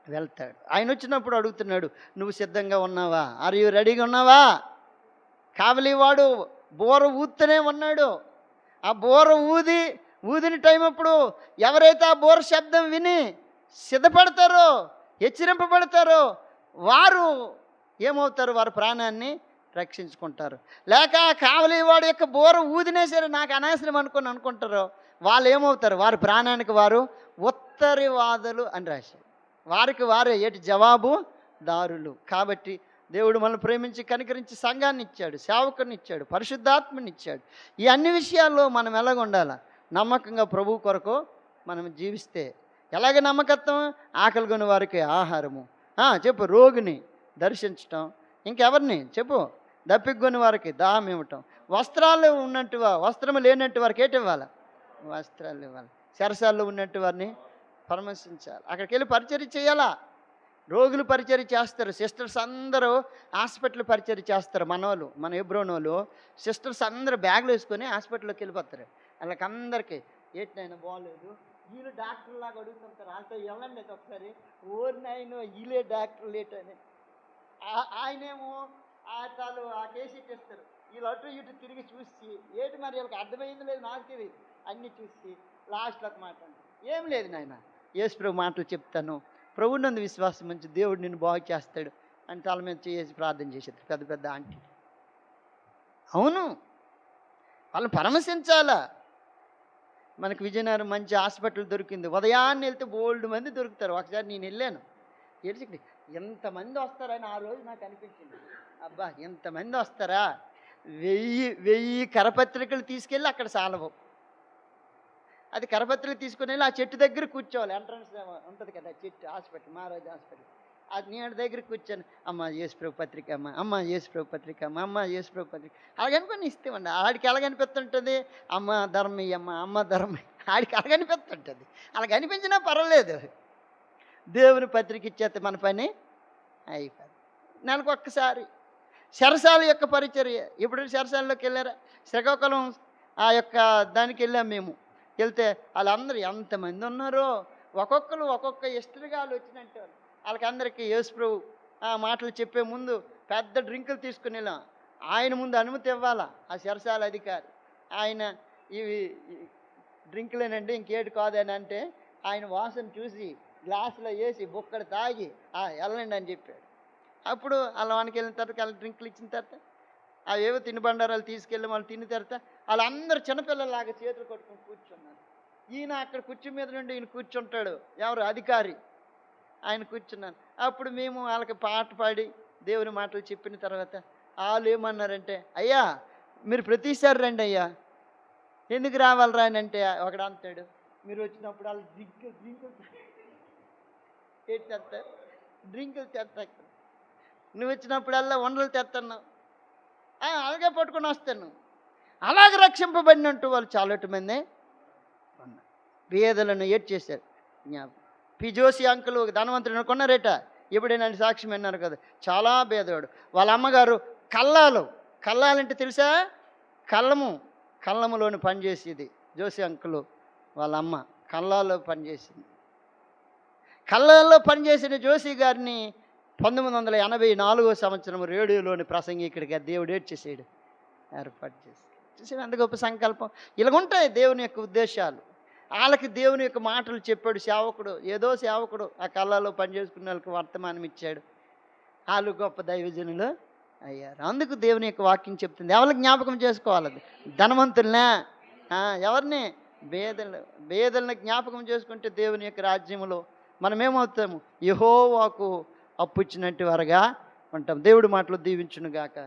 వెళ్తాడు. ఆయన వచ్చినప్పుడు అడుగుతున్నాడు, నువ్వు సిద్ధంగా ఉన్నావా? ఆర్ యు రెడీగా ఉన్నావా? కావలివాడు బోర ఊదుతూనే ఉన్నాడు. ఆ బోర ఊదిన టైం అప్పుడు ఎవరైతే ఆ బోర శబ్దం విని సిద్ధపడతారో, హెచ్చరింపబడతారో వారు ఏమవుతారు? వారి ప్రాణాన్ని రక్షించుకుంటారు. లేక కావలివాడు యొక్క బోర ఊదినే సరే నాకు అనవసరం అనుకుంటారో వాళ్ళు ఏమవుతారు? వారి ప్రాణానికి వారు ఉత్తరివాదులు అని రాశారు. వారికి వారే ఏటి జవాబు దారులు. కాబట్టి దేవుడు మనల్ని ప్రేమించి కనికరించి సంఘాన్ని ఇచ్చాడు, సేవకుని ఇచ్చాడు, పరిశుద్ధాత్మని ఇచ్చాడు. ఈ అన్ని విషయాల్లో మనం ఎలాగ ఉండాలా? నమ్మకంగా ప్రభు కొరకు మనం జీవిస్తే. ఎలాగ నమ్మకత్వం? ఆకలి కొని వారికి ఆహారము, చెప్పు, రోగిని దర్శించటం, ఇంకెవరిని చెప్పు, దప్పిగొని వారికి దాహం ఇవ్వటం, వస్త్రాలు వస్త్రము లేనట్టు వారికి ఏంటి ఇవ్వాలి? వస్త్రాలు ఇవ్వాలి. చెరసాల్లో ఉన్నట్టు వారిని పరామర్శించాలి. అక్కడికి వెళ్ళి పరిచర్య చేయాలా? రోగులు పరిచర్య చేస్తారు. సిస్టర్స్ అందరూ హాస్పిటల్ పరిచర్య చేస్తారు. మన హెబ్రోన్ వాళ్ళు సిస్టర్స్ అందరూ బ్యాగులు వేసుకొని హాస్పిటల్లోకి వెళ్ళిపోతారు. వాళ్ళకి అందరికీ ఏంటైనా బాగోలేదు, వీళ్ళు డాక్టర్ లాగా అడుగుతుంటారు. వాళ్ళతో వెళ్ళండి అయితే ఒకసారి, ఓరినైనా వీళ్ళే డాక్టర్ లేటని. ఆయనేమో తాను ఆ కేసీ తెస్తారు. వీళ్ళు అటు ఇటు తిరిగి చూసి ఏంటి మరి వీళ్ళకి అర్థమైంది లేదు నాకు తెలియదు, అన్నీ చూసి లాస్ట్లోకి మాట ఏం లేదు నాయన, యేసు ప్రభు మాటలు చెప్తాను, ప్రభు నందు విశ్వాసం మంచి దేవుడు నిన్ను బాగు చేస్తాడు అని తల మీద చేసి ప్రార్థన చేసేది పెద్ద పెద్ద ఆంటీ. అవును, వాళ్ళని పరామర్శించాలా. మనకు విజయనగరం మంచి హాస్పిటల్ దొరికింది. ఉదయాన్నే వెళ్తే బోల్డ్ మంది దొరుకుతారు. ఒకసారి నేను వెళ్ళాను, తెలిసి ఎంతమంది వస్తారని ఆ రోజు నాకు అనిపించింది. అబ్బా, ఎంతమంది వస్తారా? 1000 కరపత్రికలు తీసుకెళ్ళి అక్కడ సాలవు. అది కరపత్రికలు తీసుకుని వెళ్ళి ఆ చెట్టు దగ్గర కూర్చోవాలి. ఎంట్రన్స్ ఉంటుంది కదా చెట్టు, హాస్పిటల్, మహారాజా హాస్పిటల్. అది నేను దగ్గర కూర్చొని అమ్మ యేసు ప్రభు పత్రిక, అమ్మ యేసు ప్రభు పత్రిక, అమ్మ యేసు ప్రభు పత్రిక అలాగనుకొని ఇస్తామండి. ఆడికి ఎలాగనిపిస్తుంటుంది? అమ్మ ధర్మయ్యమ్మ, అమ్మ ధర్మయ్య, ఆడికి అలాగనిపిస్తుంటుంది. అలాగ అనిపించినా పర్వాలేదు, దేవుని పత్రిక ఇచ్చేస్తే మన పని అయిపోయింది. నెలకు ఒక్కసారి చెరసాల యొక్క పరిచర్య. ఇప్పుడు చెరసాలలోకి వెళ్ళారా? శ్రీకాకుళం ఆ యొక్క దానికి వెళ్ళాం మేము. వెళ్తే వాళ్ళందరూ ఎంతమంది ఉన్నారో, ఒక్కొక్క ఇష్టగాలు వచ్చినట్టు వాళ్ళకందరికీ యేసు ప్రభు ఆ మాటలు చెప్పే ముందు పెద్ద డ్రింకులు తీసుకుని వెళ్ళాం. ఆయన ముందు అనుమతి ఇవ్వాలా ఆ చెరసాల అధికారి. ఆయన ఇవి డ్రింకులేనండి, ఇంకేటి కాదని అంటే ఆయన వాసన చూసి గ్లాసులో వేసి బొక్కడు తాగి వెళ్ళండి అని చెప్పాడు. అప్పుడు వాళ్ళ వానికి వెళ్ళిన తర్వాత వాళ్ళ డ్రింకులు ఇచ్చిన తర్వాత అవేవో తినుబండారాలు తీసుకెళ్ళి వాళ్ళు తిన్న తర్వాత వాళ్ళందరూ చిన్నపిల్లలాగా చేతులు కొట్టుకొని కూర్చున్నారు. ఈయన అక్కడ కుర్చీ మీద నుండి ఈయన కూర్చుంటాడు, ఎవరు అధికారి, ఆయన కూర్చున్నాను. అప్పుడు మేము వాళ్ళకి పాట పాడి దేవుని మాటలు చెప్పిన తర్వాత వాళ్ళు ఏమన్నారంటే, అయ్యా మీరు ప్రతిసారి రండి అయ్యా, ఎందుకు రావాలరా అని అంటే ఒకడు అంటాడు, మీరు వచ్చినప్పుడు వాళ్ళు డ్రింకులు ఏంటి తెస్తారు, డ్రింకులు తెస్తారు, నువ్వు వచ్చినప్పుడల్లా వండలు తెస్తున్నావు, అలాగే పట్టుకొని వస్తాను. అలాగే రక్షింపబడినట్టు వాళ్ళు చాలా మంది ఉన్నారు. పేదలను ఏడ్ చేశారు. పిజోసి అంకులు ఒక ధనవంతుడు కొన్నారేట, ఎప్పుడైనా సాక్ష్యం విన్నారు కదా, చాలా పేదవాడు. వాళ్ళ అమ్మగారు కల్లాలంటే తెలుసా, కళ్ళములోని పనిచేసేది. జోసి అంకులు వాళ్ళ అమ్మ కళ్ళాల్లో పనిచేసింది. కళ్ళాల్లో పనిచేసిన జోసి గారిని 1984 సంవత్సరం రేడియోలోని ప్రసంగికుడిగా దేవుడు ఏడ్చేసాడు, ఏర్పాటు చేసి చూసాడు. అంత గొప్ప సంకల్పం. ఇలాగుంటాయి దేవుని యొక్క ఉద్దేశాలు. వాళ్ళకి దేవుని యొక్క మాటలు చెప్పాడు సేవకుడు, ఏదో సేవకుడు ఆ కళ్ళలో పనిచేసుకున్న వాళ్ళకి వర్తమానం ఇచ్చాడు. వాళ్ళు గొప్ప దైవజనులు అయ్యారు. అందుకు దేవుని యొక్క వాక్యం చెప్తుంది. ఎవరికి జ్ఞాపకం చేసుకోవాలి అది? ధనవంతులనే? ఎవరిని? బేదలను జ్ఞాపకం చేసుకుంటే దేవుని యొక్క రాజ్యంలో మనమేమవుతాము? యెహోవాకు అప్పు ఇచ్చినట్టు వారుగా ఉంటాం. దేవుడి మాటలు దీవించును గాక.